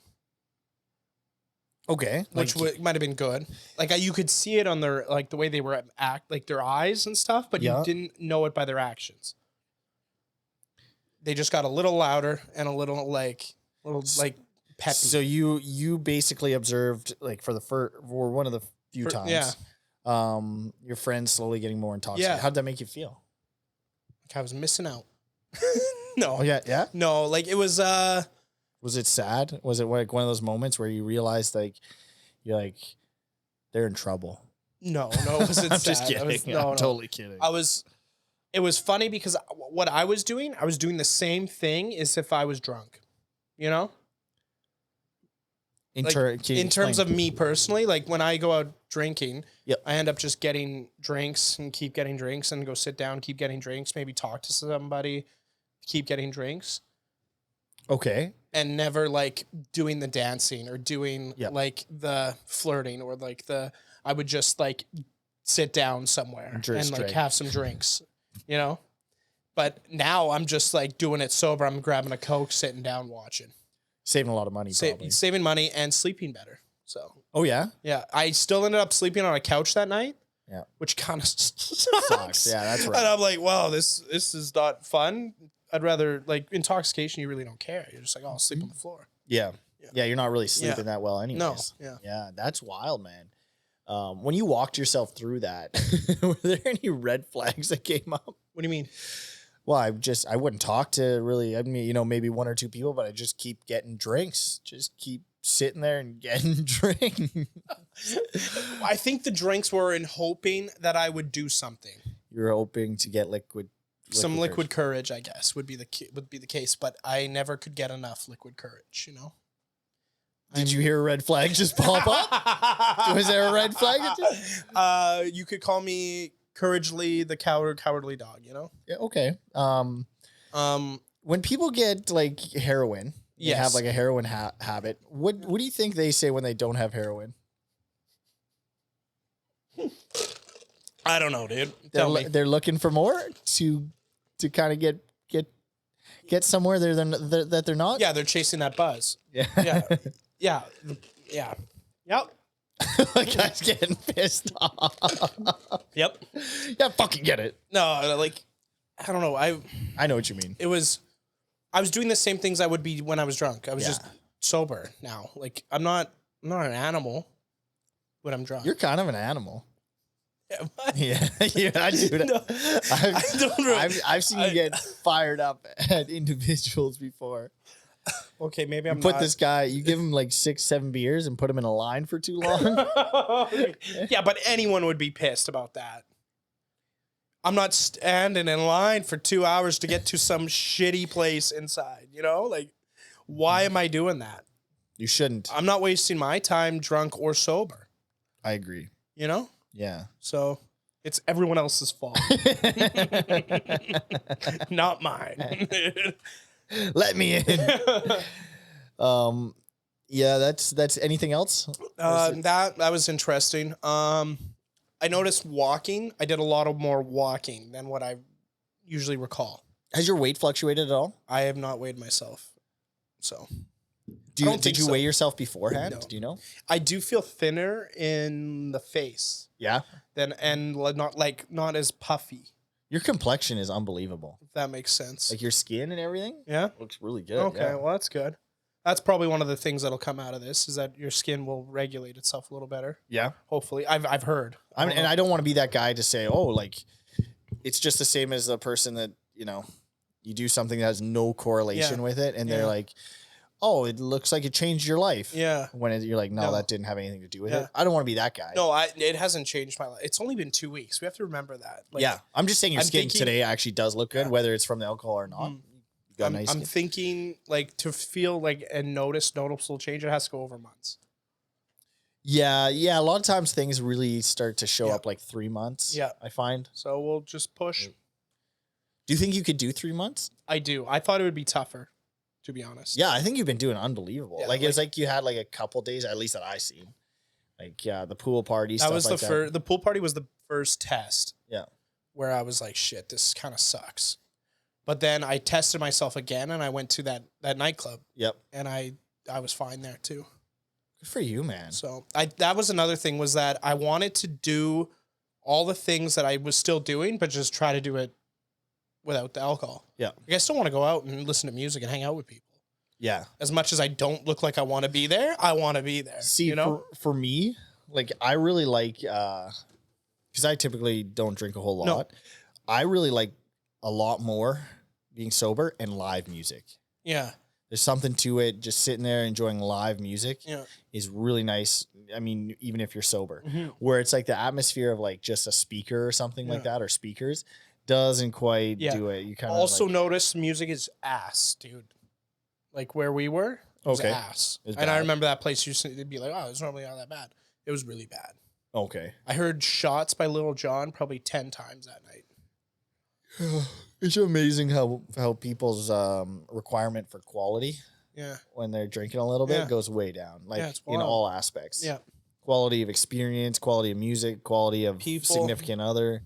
Okay. Which might have been good. Like you could see it on their, like the way they were their eyes and stuff, but you didn't know it by their actions. They just got a little louder and a little peppy. So you basically observed like for one of the few times, your friends slowly getting more intoxicated. Yeah. How'd that make you feel? Like I was missing out. No. Oh, yeah. No, like it was. Was it sad? Was it like one of those moments where you realized like you're like they're in trouble. No, it wasn't I'm sad. just kidding. I'm totally kidding. It was funny because what I was doing the same thing as if I was drunk, you know? In terms of me personally, like when I go out drinking, I end up just getting drinks and keep getting drinks and go sit down, keep getting drinks, maybe talk to somebody, keep getting drinks. Okay. And never like doing the dancing or doing like the flirting or like I would just like sit down somewhere and like have some drinks, you know? But now I'm just like doing it sober. I'm grabbing a Coke, sitting down, watching. Saving a lot of money, probably. Saving money and sleeping better. So. Oh, yeah? Yeah. I still ended up sleeping on a couch that night. Yeah. Which kind of sucks. Yeah, that's right. And I'm like, wow, this is not fun. I'd rather, like, intoxication, you really don't care. You're just like, oh, I'll sleep on the floor. Yeah. Yeah, you're not really sleeping that well anyways. No. Yeah. Yeah, that's wild, man. When you walked yourself through that, were there any red flags that came up? What do you mean? Well, I wouldn't talk to really, I mean, maybe one or two people, but I just keep getting drinks. Just keep sitting there and getting drinks. I think the drinks were in hoping that I would do something. You were hoping to get liquid courage, I guess, would be the case, but I never could get enough liquid courage, you know? Did you hear a red flag just pop up? Was there a red flag? You could call me couragely the cowardly dog, you know? Yeah, okay. When people get like heroin, they have like a heroin habit. What do you think they say when they don't have heroin? I don't know, dude. They're looking for more to kind of get somewhere that they're not. Yeah, they're chasing that buzz. Yeah. Yeah. Yep. Guy's getting pissed off. Yep. Yeah, fucking get it. No, like, I don't know. I know what you mean. I was doing the same things I would be when I was drunk. I was just sober now. Like, I'm not an animal when I'm drunk. You're kind of an animal. Yeah, I do. No, I've seen you get fired up at individuals before. Okay, maybe I'm this guy, you give him like 6-7 beers and put him in a line for too long. Yeah, but anyone would be pissed about that. I'm not standing in line for 2 hours to get to some shitty place inside, you know? Like, why am I doing that? You shouldn't. I'm not wasting my time drunk or sober. I agree. You know? Yeah. So it's everyone else's fault. Not mine. Let me in. Yeah, that's anything else? That was interesting. I noticed walking. I did a lot more walking than what I usually recall. Has your weight fluctuated at all? I have not weighed myself. So did you weigh yourself beforehand? No. Do you know? I do feel thinner in the face. Yeah. And not as puffy. Your complexion is unbelievable. If that makes sense. Like your skin and everything? Yeah. Looks really good. Okay, yeah. well that's good. That's probably one of the things that'll come out of this is that your skin will regulate itself a little better. Yeah. Hopefully. I've heard. And I don't want to be that guy to say, oh, like it's just the same as the person that, you do something that has no correlation with it. And they're like, oh, it looks like it changed your life. Yeah. When you're like, no, that didn't have anything to do with it. I don't want to be that guy. No, it hasn't changed my life. It's only been 2 weeks. We have to remember that. Like, yeah. I'm just saying your skin today actually does look good, whether it's from the alcohol or not. I'm thinking like to feel like and noticeable change, it has to go over months. Yeah. A lot of times things really start to show up like 3 months. Yeah. I find. So we'll just push. Do you think you could do 3 months? I do. I thought it would be tougher, to be honest. Yeah, I think you've been doing unbelievable. Yeah, like it was like you had like a couple days, at least that I seen. Like the pool party stuff. The pool party was the first test. Yeah. Where I was like, shit, this kind of sucks. But then I tested myself again and I went to that nightclub. Yep. And I was fine there too. Good for you, man. So that was another thing was that I wanted to do all the things that I was still doing, but just try to do it without the alcohol. Yeah. Like I still want to go out and listen to music and hang out with people. Yeah. As much as I don't look like I want to be there, I want to be there. See, for me, like I really like, because I typically don't drink a whole lot. No. I really like a lot more being sober and live music. Yeah. There's something to it. Just sitting there enjoying live music is really nice. I mean, even if you're sober, where it's like the atmosphere of like just a speaker or something like that, or speakers doesn't quite do it. You kind of also notice music is ass, dude. Like where we were, it was ass. And I remember that place used to be like, oh, it's normally not that bad. It was really bad. Okay. I heard Shots by Lil Jon probably 10 times that night. It's amazing how people's requirement for quality when they're drinking a little bit goes way down, like in all aspects. Yeah. Quality of experience, quality of music, quality of significant other,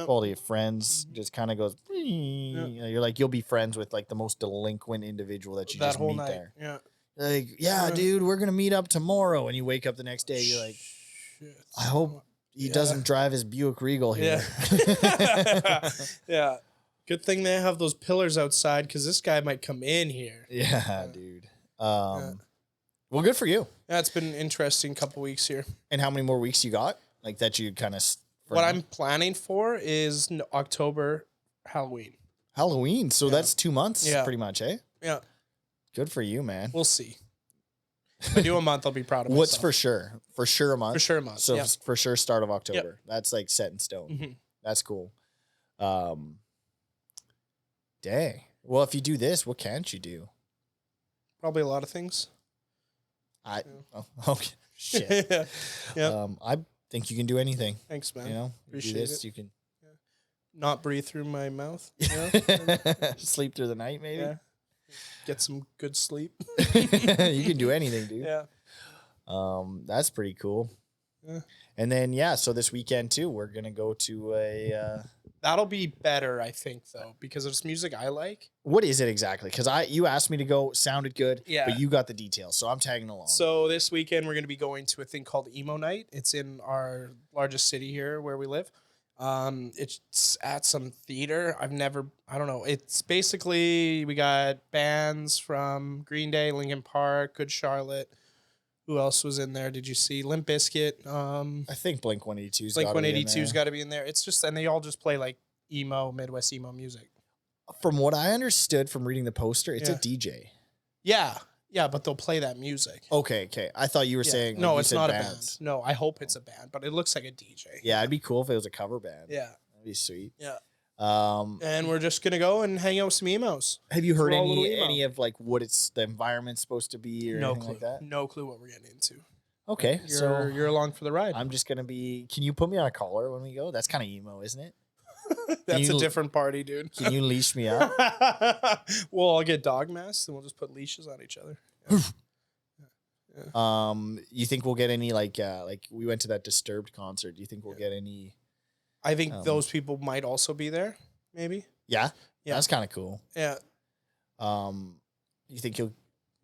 quality of friends just kind of goes, you're like, you'll be friends with like the most delinquent individual that you just meet night. There. Yeah. Like, dude, we're going to meet up tomorrow. And you wake up the next day, you're like, I hope he doesn't drive his Buick Regal here. Yeah. Good thing they have those pillars outside because this guy might come in here. Yeah, dude. Well, good for you. Yeah, it's been an interesting couple weeks here. And how many more weeks you got? Like that you kind of... What I'm planning for is October Halloween. Halloween? So that's 2 months pretty much, eh? Yeah. Good for you, man. We'll see. If I do a month, I'll be proud of myself. What's for sure? For sure a month? For sure a month, So for sure start of October. That's like set in stone. That's cool. Dang. Well, if you do this, what can't you do? Probably a lot of things. Okay. Shit. I think you can do anything. Thanks, man. You know, appreciate do this, it. you can not breathe through my mouth. Sleep through the night, maybe. Yeah. Get some good sleep. You can do anything, dude. Yeah. That's pretty cool. Yeah. And then so this weekend too, we're gonna go to a. That'll be better, I think, though, because it's music I like. What is it exactly? Because you asked me to go, sounded good, but you got the details, so I'm tagging along. So this weekend we're going to be going to a thing called Emo Night. It's in our largest city here where we live. It's at some theater. I don't know. It's basically, we got bands from Green Day, Linkin Park, Good Charlotte. Who else was in there? Did you see Limp Bizkit? I think Blink-182's got to be in there. It's just, and they all just play like Midwest emo music. From what I understood from reading the poster, it's a DJ. Yeah, but they'll play that music. Okay. I thought you were saying no, it's not bands. A band. No, I hope it's a band, but it looks like a DJ. Yeah, it'd be cool if it was a cover band. Yeah, that'd be sweet. Yeah. And we're just gonna go and hang out with some emos. Have you heard any of like what the environment's supposed to be or anything like that? No clue what we're getting into. Okay, so you're along for the ride. I'm just gonna be. Can you put me on a collar when we go? That's kind of emo, isn't it? That's a different party, dude. Can you leash me up? Well, I'll get dog masks and we'll just put leashes on each other. Yeah. You think we'll get any like we went to that Disturbed concert? Do you think we'll get any? I think those people might also be there, maybe. Yeah? That's kind of cool. Yeah. You think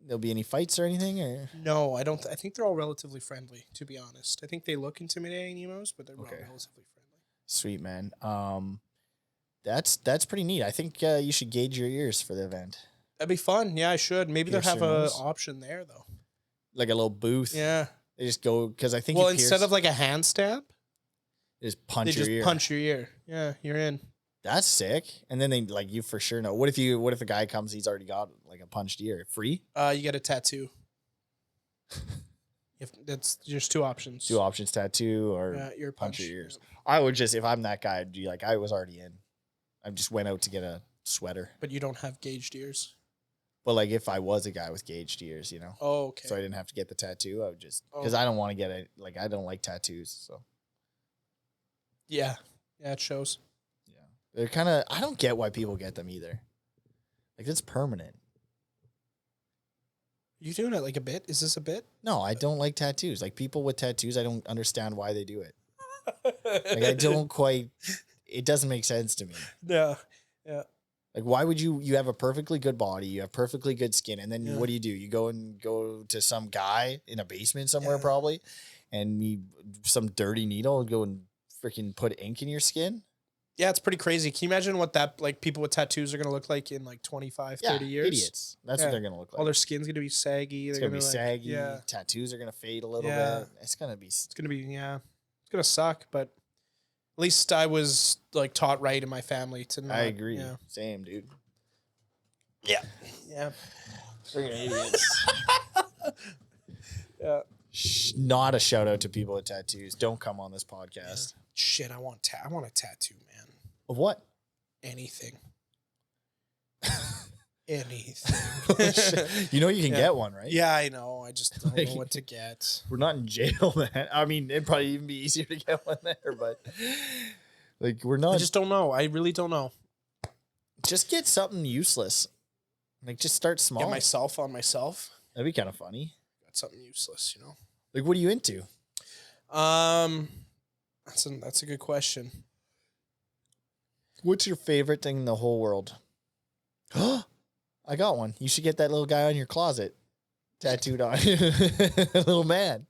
there'll be any fights or anything? Or no, I don't. I think they're all relatively friendly, to be honest. I think they look intimidating, emos, but they're all relatively friendly. Sweet, man. That's pretty neat. I think you should gauge your ears for the event. That'd be fun. Yeah, I should. Maybe they'll have an option there, though. Like a little booth. Yeah. They just go, because I think instead of like a hand stamp, they just punch your ear. Punch your ear. Yeah, you're in. That's sick. And then they like you for sure know. What if a guy comes, he's already got like a punched ear? Free? You get a tattoo. That's just two options. Two options: tattoo or ear punch your ears. I would just, if I'm that guy, I'd be like, I was already in. I just went out to get a sweater. But you don't have gauged ears. But like if I was a guy with gauged ears, you know. Oh, okay. So I didn't have to get the tattoo. I would just because I don't want to get it. Like I don't like tattoos. So. Yeah, it shows. Yeah, they're kind of. I don't get why people get them either. Like it's permanent. You doing it like a bit? Is this a bit? No, I don't like tattoos. Like people with tattoos, I don't understand why they do it. Like I don't quite. It doesn't make sense to me. Yeah. Like why would you have a perfectly good body, you have perfectly good skin, and then what do? You go to some guy in a basement somewhere probably, and some dirty needle and go and freaking put ink in your skin? Yeah, it's pretty crazy. Can you imagine what that like people with tattoos are going to look like in like 25, 30 years? Idiots. That's what they're going to look like. All their skin's going to be saggy. It's going to be saggy. Yeah. Tattoos are going to fade a little bit. It's going to be it's going to suck, but at least I was like taught right in my family to not. I agree. Yeah. Same, dude. Yeah. Yeah. Freaking idiots. Yeah. Not a shout out to people with tattoos. Don't come on this podcast. Shit, I want a tattoo, man. Of what? Anything. Anything. You know you can get one, right? Yeah, I know. I just don't know what to get. We're not in jail, man. I mean, it'd probably even be easier to get one there, but like we're not. I just don't know. I really don't know. Just get something useless. Like just start small. Get myself on myself. That'd be kind of funny. Got something useless, you know. Like, what are you into? That's a good question. What's your favorite thing in the whole world? I got one. You should get that little guy on your closet tattooed on. Little man.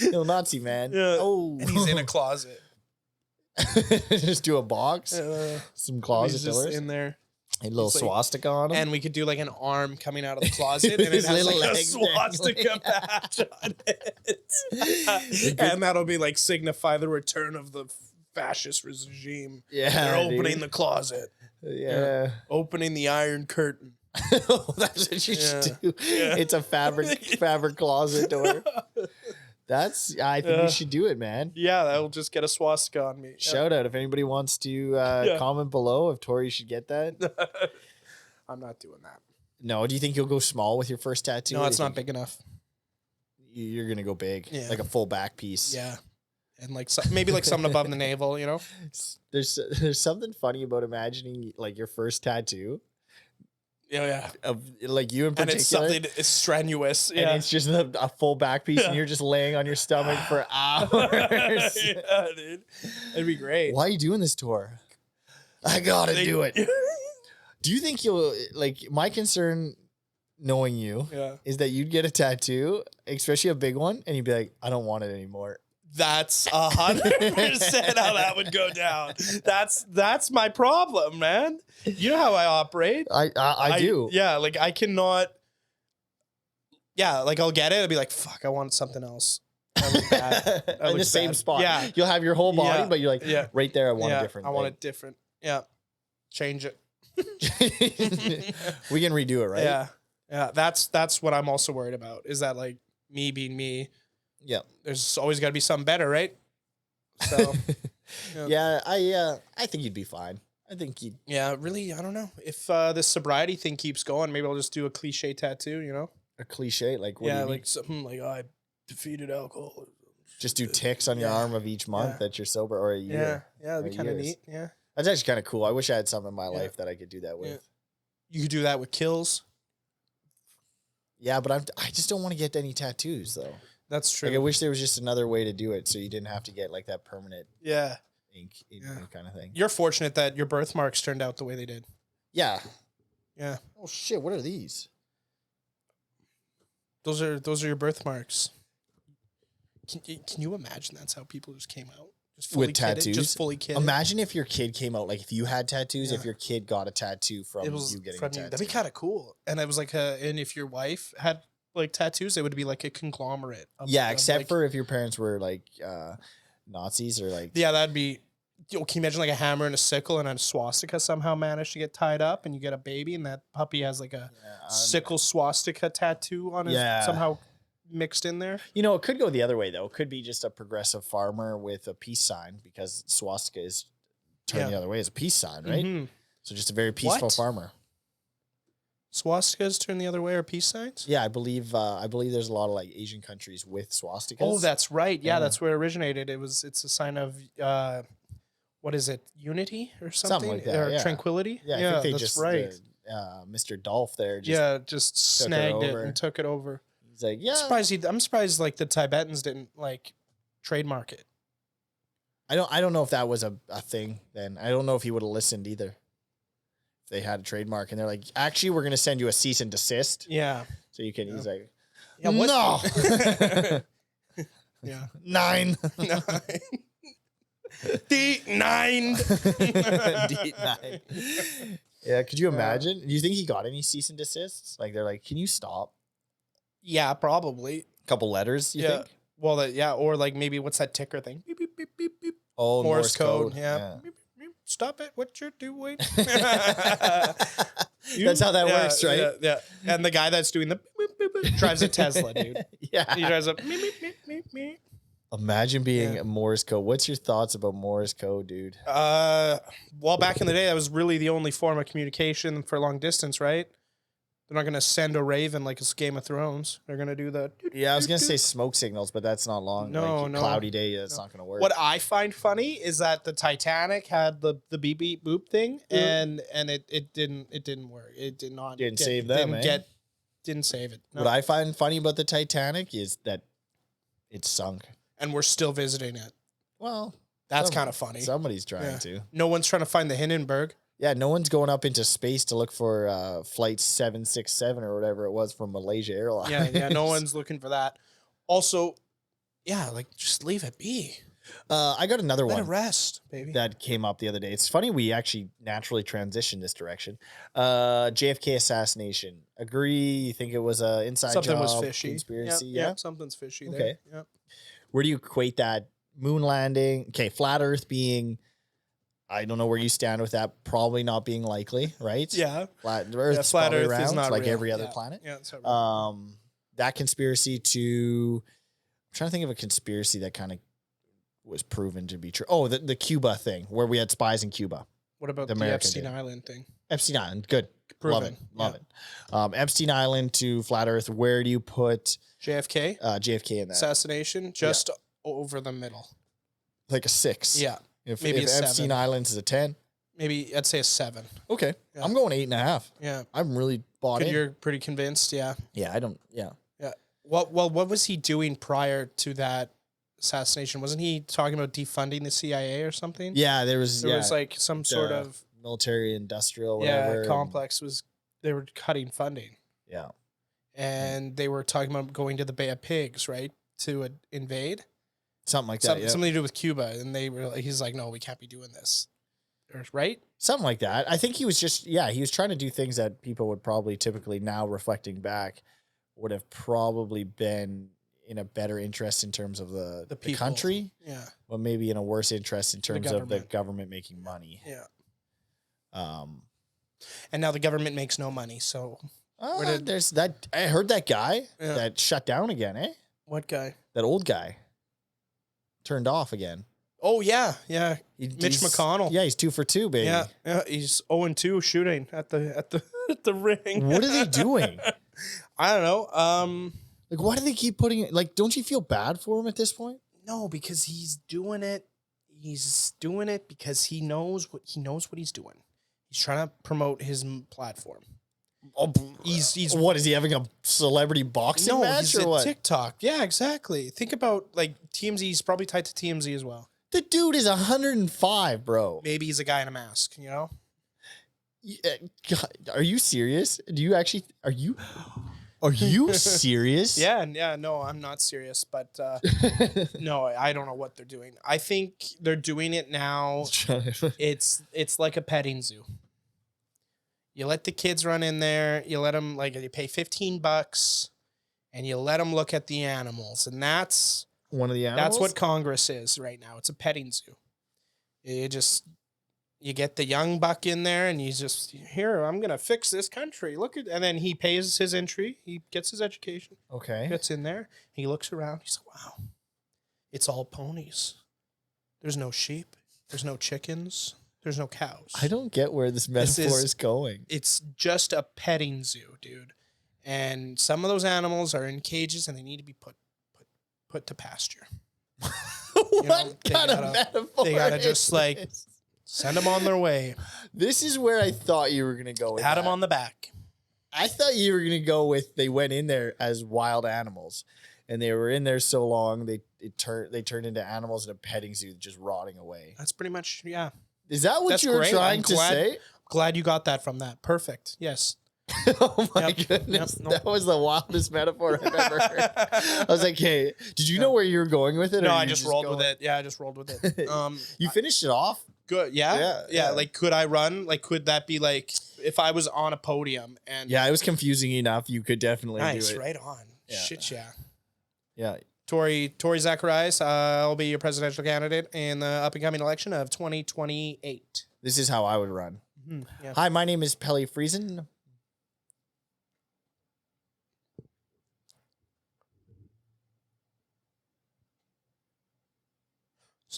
Little Nazi man. Yeah. Oh. And he's in a closet. Just do a box. Some closet he's just doors. in there. A little swastika on him. And we could do like an arm coming out of the closet and it His has little like a legs swastika patch on it. And that'll be like signify the return of the fascist regime. Yeah. They're opening the closet. Yeah. Opening the iron curtain. That's what you should do. Yeah. It's a fabric closet door. I think you should do it, man. Yeah, that'll just get a swastika on me. Shout out if anybody wants to comment below if Torrie should get that. I'm not doing that. No, do you think you'll go small with your first tattoo? No, it's not big enough. You're gonna go big, like a full back piece. Yeah, and like maybe like something above the navel. You know, there's something funny about imagining like your first tattoo. Yeah. Of like you in particular. And it's something it's strenuous. Yeah. And it's just a full back piece and you're just laying on your stomach for hours. Yeah, dude. It'd be great. Why are you doing this tour? I gotta do it. Do you think you'll like my concern knowing you is that you'd get a tattoo, especially a big one, and you'd be like, I don't want it anymore. That's 100% how that would go down. That's my problem, man. You know how I operate. I do. Yeah, like I cannot. Yeah, like I'll get it. I'll be like, fuck, I want something else. That looks bad. That in the same bad. spot. Yeah, you'll have your whole body, but you're like, right there. I want a different. I want it different. Yeah, change it. We can redo it, right? Yeah. That's what I'm also worried about. Is that like me being me? Yeah. There's always got to be something better, right? So. I think you'd be fine. I think you'd. Yeah, really. I don't know if this sobriety thing keeps going. Maybe I'll just do a cliche tattoo. You know, a cliche like what? Yeah, like something like I defeated alcohol. Just do ticks on your arm of each month that you're sober or a year. Yeah, that'd be kind of neat. Yeah, that's actually kind of cool. I wish I had something in my life that I could do that with. Yeah. You could do that with kills. Yeah, but I just don't want to get any tattoos though. That's true. Like I wish there was just another way to do it, so you didn't have to get like that permanent. Ink kind of thing. You're fortunate that your birthmarks turned out the way they did. Yeah. Yeah. Oh shit! What are these? Those are your birthmarks. Can you imagine that's how people just came out? Just fully with tattoos? Just fully kidded. Imagine if your kid came out, like if you had tattoos, if your kid got a tattoo from you getting a tattoo. That'd be kind of cool. And it was like and if your wife had like tattoos, it would be like a conglomerate. Except like, for if your parents were like Nazis or like. Yeah, that'd be. Can you imagine like a hammer and a sickle and a swastika somehow managed to get tied up and you get a baby and that puppy has like a sickle swastika tattoo on his somehow mixed in there? You know, it could go the other way though. It could be just a progressive farmer with a peace sign because swastika is turned the other way as a peace sign, right? Mm-hmm. So just a very peaceful farmer. Swastikas turn the other way are peace signs? Yeah, I believe there's a lot of like Asian countries with swastikas. Oh, that's right. Yeah, that's where it originated. It's a sign of what is it? Unity or something like that, or tranquility? Yeah, I think they just right. Mr. Dolph there just snagged it and took it over. He's like, I'm surprised like the Tibetans didn't like trademark it. I don't know if that was a thing then. I don't know if he would have listened either. They had a trademark and they're like, actually, we're going to send you a cease and desist. Yeah. So you can, he's like, no. Yeah. 9. D9. D9. Yeah. Could you imagine? Do you think he got any cease and desists? Like, they're like, can you stop? Yeah, probably. A couple letters, you think? Well, or like maybe what's that ticker thing? Beep, beep, beep, beep, beep. Oh, Morse code. Yeah. Beep, beep, beep. Stop it. What you're doing. That's how that works, right? Yeah, yeah. And the guy that's doing the drives a Tesla, dude. Yeah. He drives a Imagine being a Morse code. What's your thoughts about Morse code, dude? Well, back in the day, that was really the only form of communication for long distance, right? They're not going to send a raven like it's Game of Thrones. They're going to do the... Yeah, I was going to say smoke signals, but that's not long. No, like, no. Cloudy day, that's not going to work. What I find funny is that the Titanic had the beep beep boop thing, and it didn't work. It did not... Didn't save them, Didn't save it. No. What I find funny about the Titanic is that it sunk. And we're still visiting it. Well... That's kind of funny. Somebody's trying to. No one's trying to find the Hindenburg. Yeah, no one's going up into space to look for flight 767 or whatever it was from Malaysia Airlines. Yeah, no one's looking for that. Also, yeah, like just leave it be. I got another Let one. it rest, baby. That came up the other day. It's funny we actually naturally transitioned this direction. JFK assassination. Agree? You think it was a inside Something job? was fishy. Conspiracy? Yep, Yeah. something's fishy there. Okay. Yep. Where do you equate that? Moon landing. Okay, flat Earth being. I don't know where you stand with that. Probably not being likely, right? Yeah. Flat Earth. Flat Earth round, is not like real. every other planet. Yeah. It's real. That conspiracy to. I'm trying to think of a conspiracy that kind of was proven to be true. Oh, the Cuba thing where we had spies in Cuba. What about the America Epstein did. Island thing? Epstein Island, good. Proven. Love it. Epstein Island to flat Earth. Where do you put JFK? JFK in that? Assassination? Just over the middle. Like a 6. Yeah. If Maybe a Epstein 7. Island is a 10. Maybe I'd say a 7. Okay. Yeah. I'm going 8.5. Yeah. I'm really bought in. You're pretty convinced, yeah. Yeah, I don't. Yeah. Yeah. Well, what was he doing prior to that assassination? Wasn't he talking about defunding the CIA or something? Yeah, there was like some sort of military industrial whatever. complex was they were cutting funding. Yeah. And they were talking about going to the Bay of Pigs, right? To invade. Something like that. Something to do with Cuba, and they were like, he's like, no, we can't be doing this. Right? Something like that. I think he was just, he was trying to do things that people would probably typically now reflecting back would have probably been in a better interest in terms of the country. Yeah. But maybe in a worse interest in terms of the government making money. Yeah. And now the government makes no money. So there's that. I heard that guy that shut down again, eh? What guy? That old guy. Turned off again. Oh, yeah. Yeah. Mitch McConnell. Yeah, he's 2 for 2, baby. Yeah. Yeah. He's 0-2 shooting at the ring. What are they doing? I don't know. Like, why do they keep putting it? Like, don't you feel bad for him at this point? No, because he's doing it. He's doing it because he knows what he's doing. He's trying to promote his platform. Oh, he's what is he having a celebrity boxing match or what? TikTok. Yeah, exactly. Think about like TMZ. He's probably tied to TMZ as well. The dude is 105, bro. Maybe he's a guy in a mask. You know? God, are you serious? Do you actually? Are you serious? Yeah. No, I'm not serious. But no, I don't know what they're doing. I think they're doing it now. It's like a petting zoo. You let the kids run in there. You let them you pay $15, and you let them look at the animals, and that's one of the animals. That's what Congress is right now. It's a petting zoo. You get the young buck in there, and you just here. I'm gonna fix this country. Look at, and then he pays his entry. He gets his education. Okay, gets in there. He looks around. He's like, wow, it's all ponies. There's no sheep. There's no chickens. There's no cows. I don't get where this metaphor is going. It's just a petting zoo, dude. And some of those animals are in cages and they need to be put to pasture. What kind of metaphor? They gotta just send them on their way. This is where I thought you were gonna go with. Had them on the back. I thought you were gonna go with they went in there as wild animals, and they were in there so long they turned into animals in a petting zoo just rotting away. That's pretty much Is that what you were trying to say? Glad you got that from that. Perfect. Yes. Oh my goodness. Yep. That was the wildest metaphor I've ever heard. I was like, hey, did you know where you were going with it? No, I just rolled with it. Yeah, I just rolled with it. You finished it off? Good. Yeah. Like, could I run? Like, could that be like if I was on a podium and yeah, it was confusing enough. You could definitely do it. Nice, right on. Yeah. Shit, yeah. Yeah. Torrie Zacharias, I'll be your presidential candidate in the up-and-coming election of 2028. This is how I would run. Mm-hmm. Yeah. Hi, my name is Pelle Sit.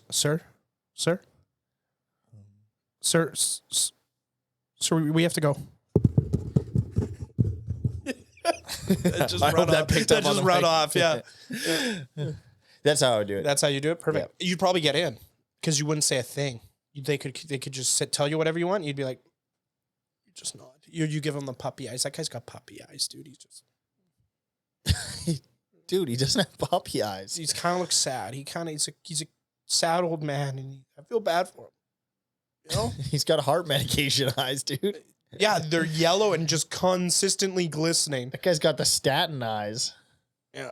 Sir, we have to go. Just I hope that picked up. Just run off. Yeah. That's how I would do it. That's how you do it. Perfect. Yeah. You'd probably get in because you wouldn't say a thing. They could just tell you whatever you want. You'd be like, you just nod. You give him the puppy eyes. That guy's got puppy eyes, dude. He's just. Dude, he doesn't have puppy eyes. He's kind of looks sad. He's a sad old man, and I feel bad for him. You know, He's got heart medication eyes, dude. yeah, they're yellow and just consistently glistening. That guy's got the statin eyes. Yeah.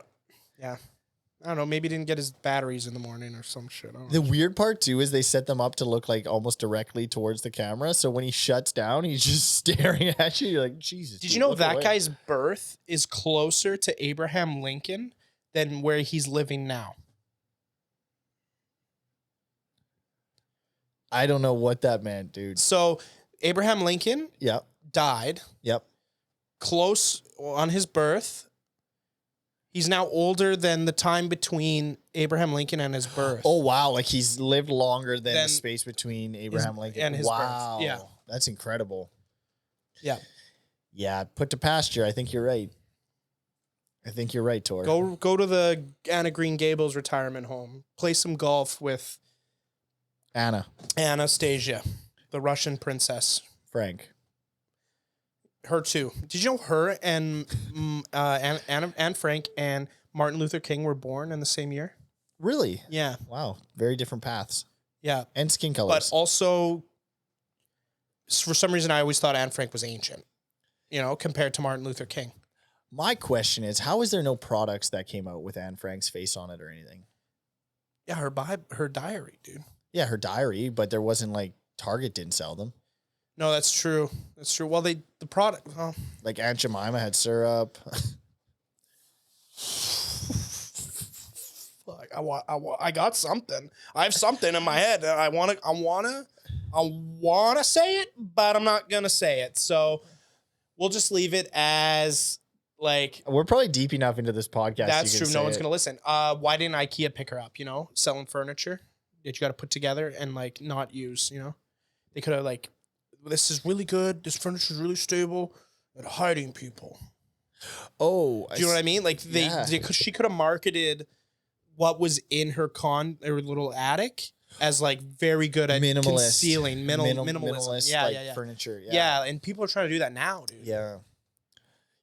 I don't know. Maybe he didn't get his batteries in the morning or some shit. I don't know. The weird part too is they set them up to look like almost directly towards the camera. So when he shuts down, he's just staring at you. You're like, Jesus. Did dude, you know look that away. guy's birth is closer to Abraham Lincoln than where he's living now? I don't know what that meant, dude. So Abraham Lincoln Yep. died Yep. close on his birth. He's now older than the time between Abraham Lincoln and his birth. Oh, wow. Like he's lived longer than the Then space between Abraham Lincoln and his birth. wow. Yeah. That's incredible. Yeah. Yeah. Put to pasture. I think you're right. Tor. Go to the Anna Green Gables retirement home. Play some golf with Anastasia, the Russian princess. Frank. Her too. Did you know her and Anne Frank and Martin Luther King were born in the same year? Really? Yeah. Wow. Very different paths. Yeah. And skin But colors. also, for some reason, I always thought Anne Frank was ancient, compared to Martin Luther King. My question is, how is there no products that came out with Anne Frank's face on it or anything? Yeah, her diary, dude. Yeah, her diary, but there wasn't like Target didn't sell them. No, that's true. That's true. Well, the product. Oh. Like Aunt Jemima had syrup. Fuck, I got something. I have something in my head. I wanna say it, but I'm not gonna say it. So we'll just leave it as like. We're probably deep enough into this podcast. That's you can true. say No one's it. gonna listen. Why didn't IKEA pick her up? Selling furniture that you got to put together and like not use. They could have like, this is really good. This furniture is really stable. At hiding people. Oh, Do you know what I mean? Like she could have marketed what was in her little attic as like very good at concealing minimalism. Yeah. Furniture. Yeah, and people are trying to do that now, dude. Yeah.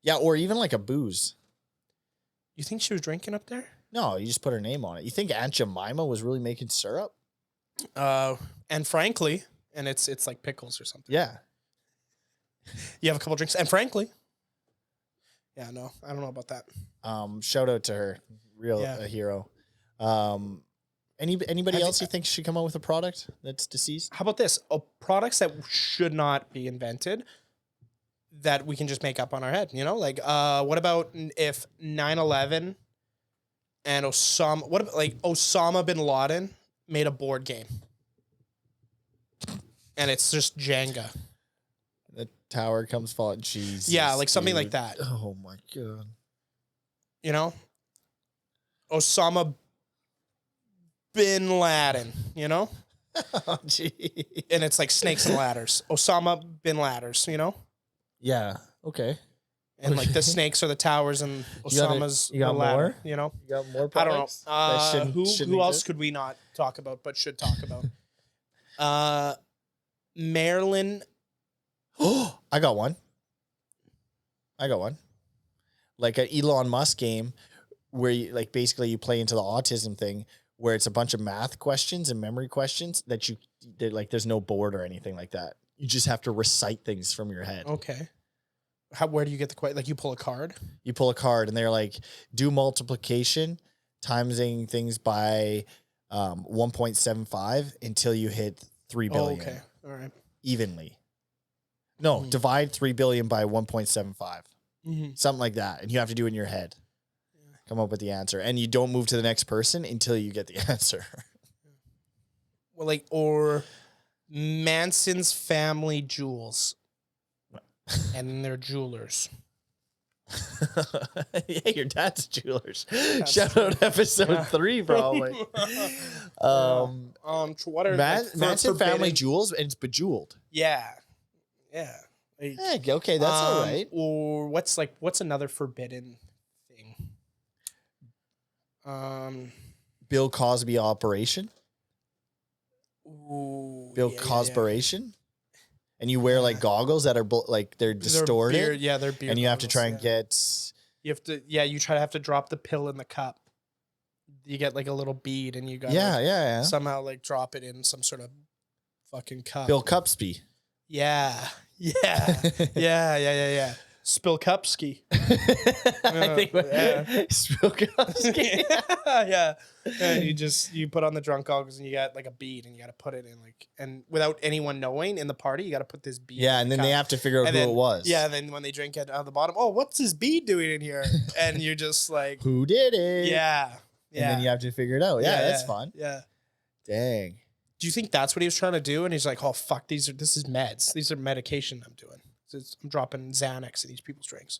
Yeah, or even like a booze. You think she was drinking up there? No, you just put her name on it. You think Aunt Jemima was really making syrup? And frankly, and it's like pickles or something. Yeah. You have a couple drinks, and frankly, yeah, no, I don't know about that. Shout out to her, a hero. Anybody else you think should come out with a product that's deceased? How about this? Products that should not be invented that we can just make up on our head. What about if 9/11 and Osama bin Laden made a board game, and it's just Jenga. The tower comes falling. Jesus. Yeah, like something like dude. that. Oh my god. Osama bin Laden, Oh, gee. and it's like snakes and ladders. Osama bin ladders, Yeah. Okay. and like the snakes are the towers and Osama's you got the ladder, more? You got more I don't products? know. that Who shouldn't else exist? could we not talk about but should talk about? Marilyn. Oh, I got one. Like an Elon Musk game where you like basically you play into the autism thing where it's a bunch of math questions and memory questions that there's no board or anything like that. You just have to recite things from your head. Okay. Where do you get the question? Like you pull a card? You pull a card and they're like, do multiplication, timesing things by 1.75 until you hit 3 billion. Oh, okay. All right. Evenly. No, divide 3 billion by 1.75. Mm-hmm. Something like that. And you have to do it in your head. Come up with the answer. And you don't move to the next person until you get the answer. Well, or Manson's family jewels. And they're jewelers. Yeah, your dad's jewelers. Shout out episode 3, probably. What are Matt said family jewels, and it's bejeweled. Yeah. Like, Yeah, okay, that's all right. Or what's another forbidden thing? Bill Cosby operation. Ooh, Bill Cosperation. And you wear like goggles that are like they're distorted. They're beer. And you have to try and get. You have to. Yeah, you have to drop the pill in the cup. You get like a little bead, and you got somehow like drop it in some sort of fucking cup. Bill Cupsby. Yeah. Spilkupski. I think Spilkupski. Yeah. And you put on the drunk goggles and you got like a bead and you got to put it in and without anyone knowing in the party, you got to put this bead. Yeah, and then they have to figure out who it was. Yeah, and then when they drink it on the bottom, oh, what's this bead doing in here? And you're just like, who did it? Yeah. And then you have to figure it out. Yeah, that's fun. Yeah. Dang. Do you think that's what he was trying to do? And he's like, oh fuck, this is meds. These are medication I'm doing. I'm dropping Xanax in these people's drinks.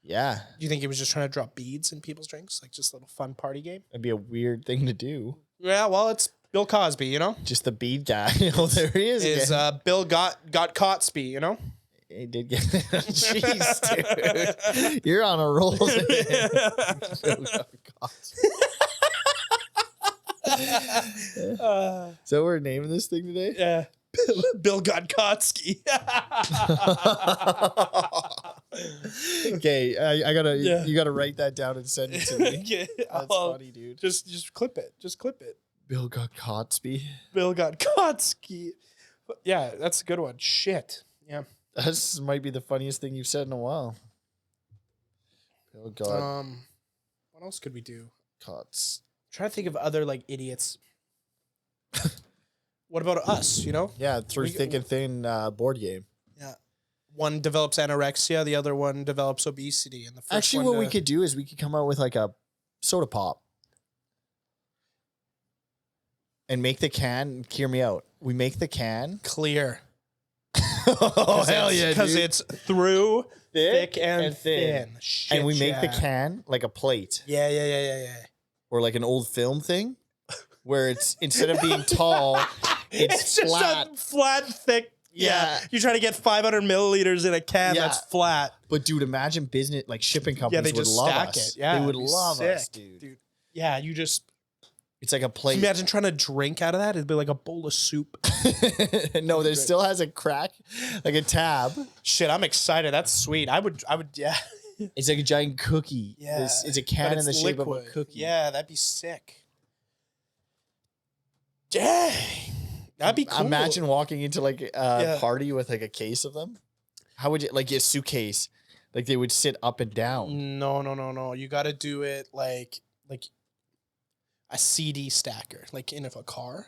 Yeah. Do you think he was just trying to drop beads in people's drinks? Like just a little fun party game? That'd be a weird thing to do. Yeah, well, it's Bill Cosby, you know? Just the bead guy. Oh, there he is. Bill got Caughtsby, you know? He did get jeez, dude. You're on a roll. Bill got Caughtsby. So we're naming this thing today? Yeah. Bill got Kotsky. Okay, I gotta. You gotta write that down and send it to me. That's funny, dude. Just clip it. Just clip it. Bill got Caughtsby. Bill got Kotsky. Yeah, that's a good one. Shit. Yeah. This might be the funniest thing you've said in a while. Bill got. What else could we do? Cots. Trying to think of other like idiots. What about us, you know? Yeah, through thick and thin board game. Yeah. One develops anorexia, the other one develops obesity. And the first actually, what we could do is we could come out with like a soda pop. And make the can, hear me out. We make the can clear. Oh, hell yeah, because it's through thick and thin. Shit, and we make the can like a plate. Yeah. Or like an old film thing where it's instead of being tall, it's flat. Just a flat, thick. Yeah. You try to get 500 milliliters in a can that's flat. But dude, imagine business like shipping companies would love us. Yeah, they would love us, dude. Yeah, you just. It's like a plate. Imagine trying to drink out of that. It'd be like a bowl of soup. No, there still has a crack, like a tab. Shit, I'm excited. That's sweet. I would, yeah. It's like a giant cookie. Yeah. It's a can in the shape of a cookie. Yeah, that'd be sick. Dang. That'd be cool. Imagine walking into like a party with like a case of them. How would you, like a suitcase? Like they would sit up and down. No. You got to do it like a CD stacker, like in a car.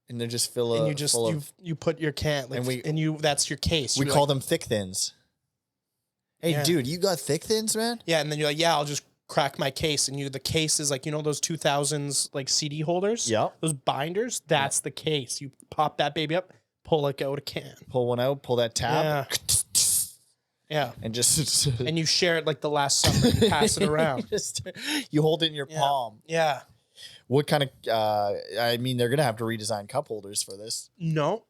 And they're just full of. And you put your can, like, that's your case. We call them thick thins. Hey, dude, you got thick thins, man? Yeah, and then you're like, yeah, I'll just crack my case. And the case is like, you know those 2000s like CD holders? Yeah. Those binders? That's the case. You pop that baby up, pull it out a can. Pull one out, pull that tab. Yeah. And just... and you share it like the Last Supper. You pass it around. You hold it in your palm. Yeah. What kind of... I mean, they're going to have to redesign cup holders for this. No.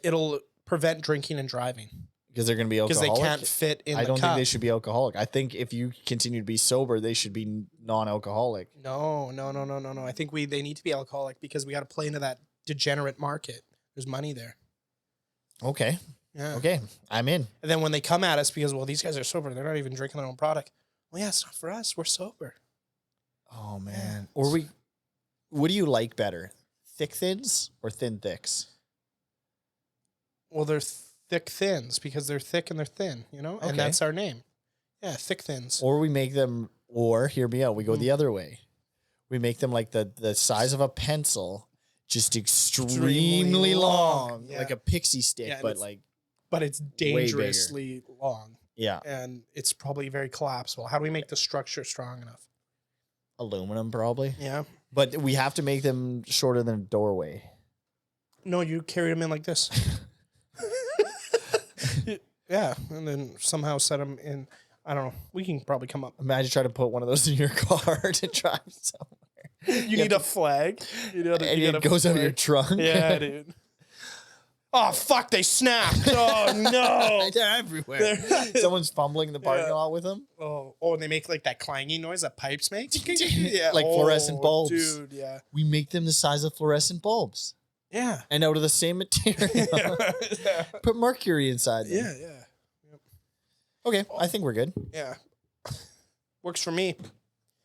It'll prevent drinking and driving. Because they're going to be alcoholic? Because they can't fit in the cup. I don't think they should be alcoholic. I think if you continue to be sober, they should be non-alcoholic. No. I think they need to be alcoholic because we got to play into that degenerate market. There's money there. Okay. Yeah. Okay. I'm in. And then when they come at us because, well, these guys are sober. They're not even drinking their own product. Well, yeah, it's not for us. We're sober. Oh, man. Or what do you like better? Thick thins or thin thicks? Well, they're thick thins because they're thick and they're thin, you know? Okay. And that's our name. Yeah, thick thins. Or we make them, hear me out, we go the other way. We make them like the size of a pencil, just extremely long. Yeah. Like a pixie stick, but it's dangerously long. Yeah. And it's probably very collapsible. How do we make the structure strong enough? Aluminum, probably. Yeah. But we have to make them shorter than a doorway. No, you carry them in like this. Yeah, and then somehow set them in. I don't know. We can probably come up. Imagine trying to put one of those in your car to drive somewhere. You need a flag. And it goes out of your trunk. Yeah, dude. Oh, fuck, they snapped. Oh, no. They're everywhere. Someone's fumbling in the parking lot with them. Oh, and they make like that clanging noise that pipes make. Yeah. Like fluorescent bulbs. Dude, yeah. We make them the size of fluorescent bulbs. Yeah. And out of the same material. Yeah. Put mercury inside them. Yeah. Yep. Okay, I think we're good. Yeah. Works for me.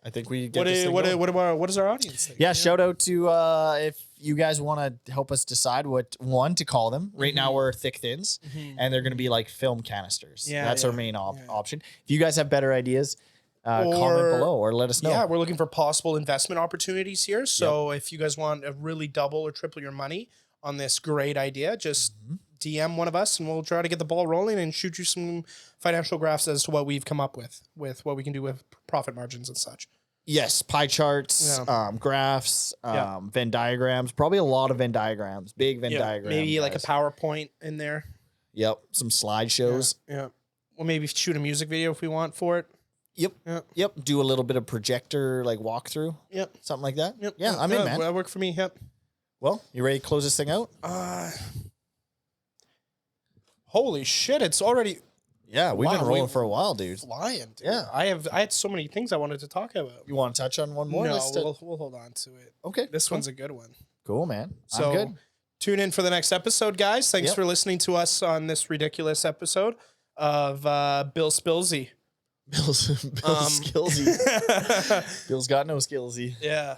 I think we get this thing going. What does our audience think? Yeah, shout out to if you guys want to help us decide what one to call them. Right now we're thick thins, and they're going to be like film canisters. Yeah, that's our main option. If you guys have better ideas, comment below or let us know. Yeah, we're looking for possible investment opportunities here. So if you guys want to really double or triple your money on this great idea, just DM one of us and we'll try to get the ball rolling and shoot you some financial graphs as to what we've come up with what we can do with profit margins and such. Yes, pie charts, graphs, Venn diagrams, probably a lot of Venn diagrams, big Venn diagrams. Maybe like a PowerPoint in there. Yep, some slideshows. Yeah. Well, maybe shoot a music video if we want for it. Yep. Do a little bit of projector like walkthrough. Yep. Something like that. Yep. Yeah, I'm in, man. That worked for me. Yep. Well, you ready to close this thing out? Holy shit! It's already. Yeah, we've been rolling for a while, dude. Flying, dude. Yeah. I had so many things I wanted to talk about. You want to touch on one more? No, we'll hold on to it. Okay. This one's a good one. Cool, man. So I'm good. Tune in for the next episode, guys. Thanks for listening to us on this ridiculous episode of Bill Spilsy. Bill's skillsy. Bill's got no skillsy. Yeah.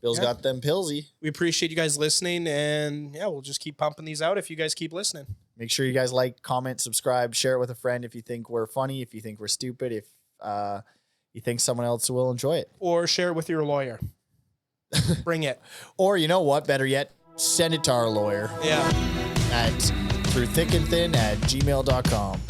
Bill's got them pillsy. We appreciate you guys listening, and we'll just keep pumping these out if you guys keep listening. Make sure you guys like, comment, subscribe, share it with a friend if you think we're funny, if you think we're stupid, if you think someone else will enjoy it. Or share it with your lawyer. Bring it. Or you know what? Better yet, send it to our lawyer. Yeah. Through thickandthin@gmail.com.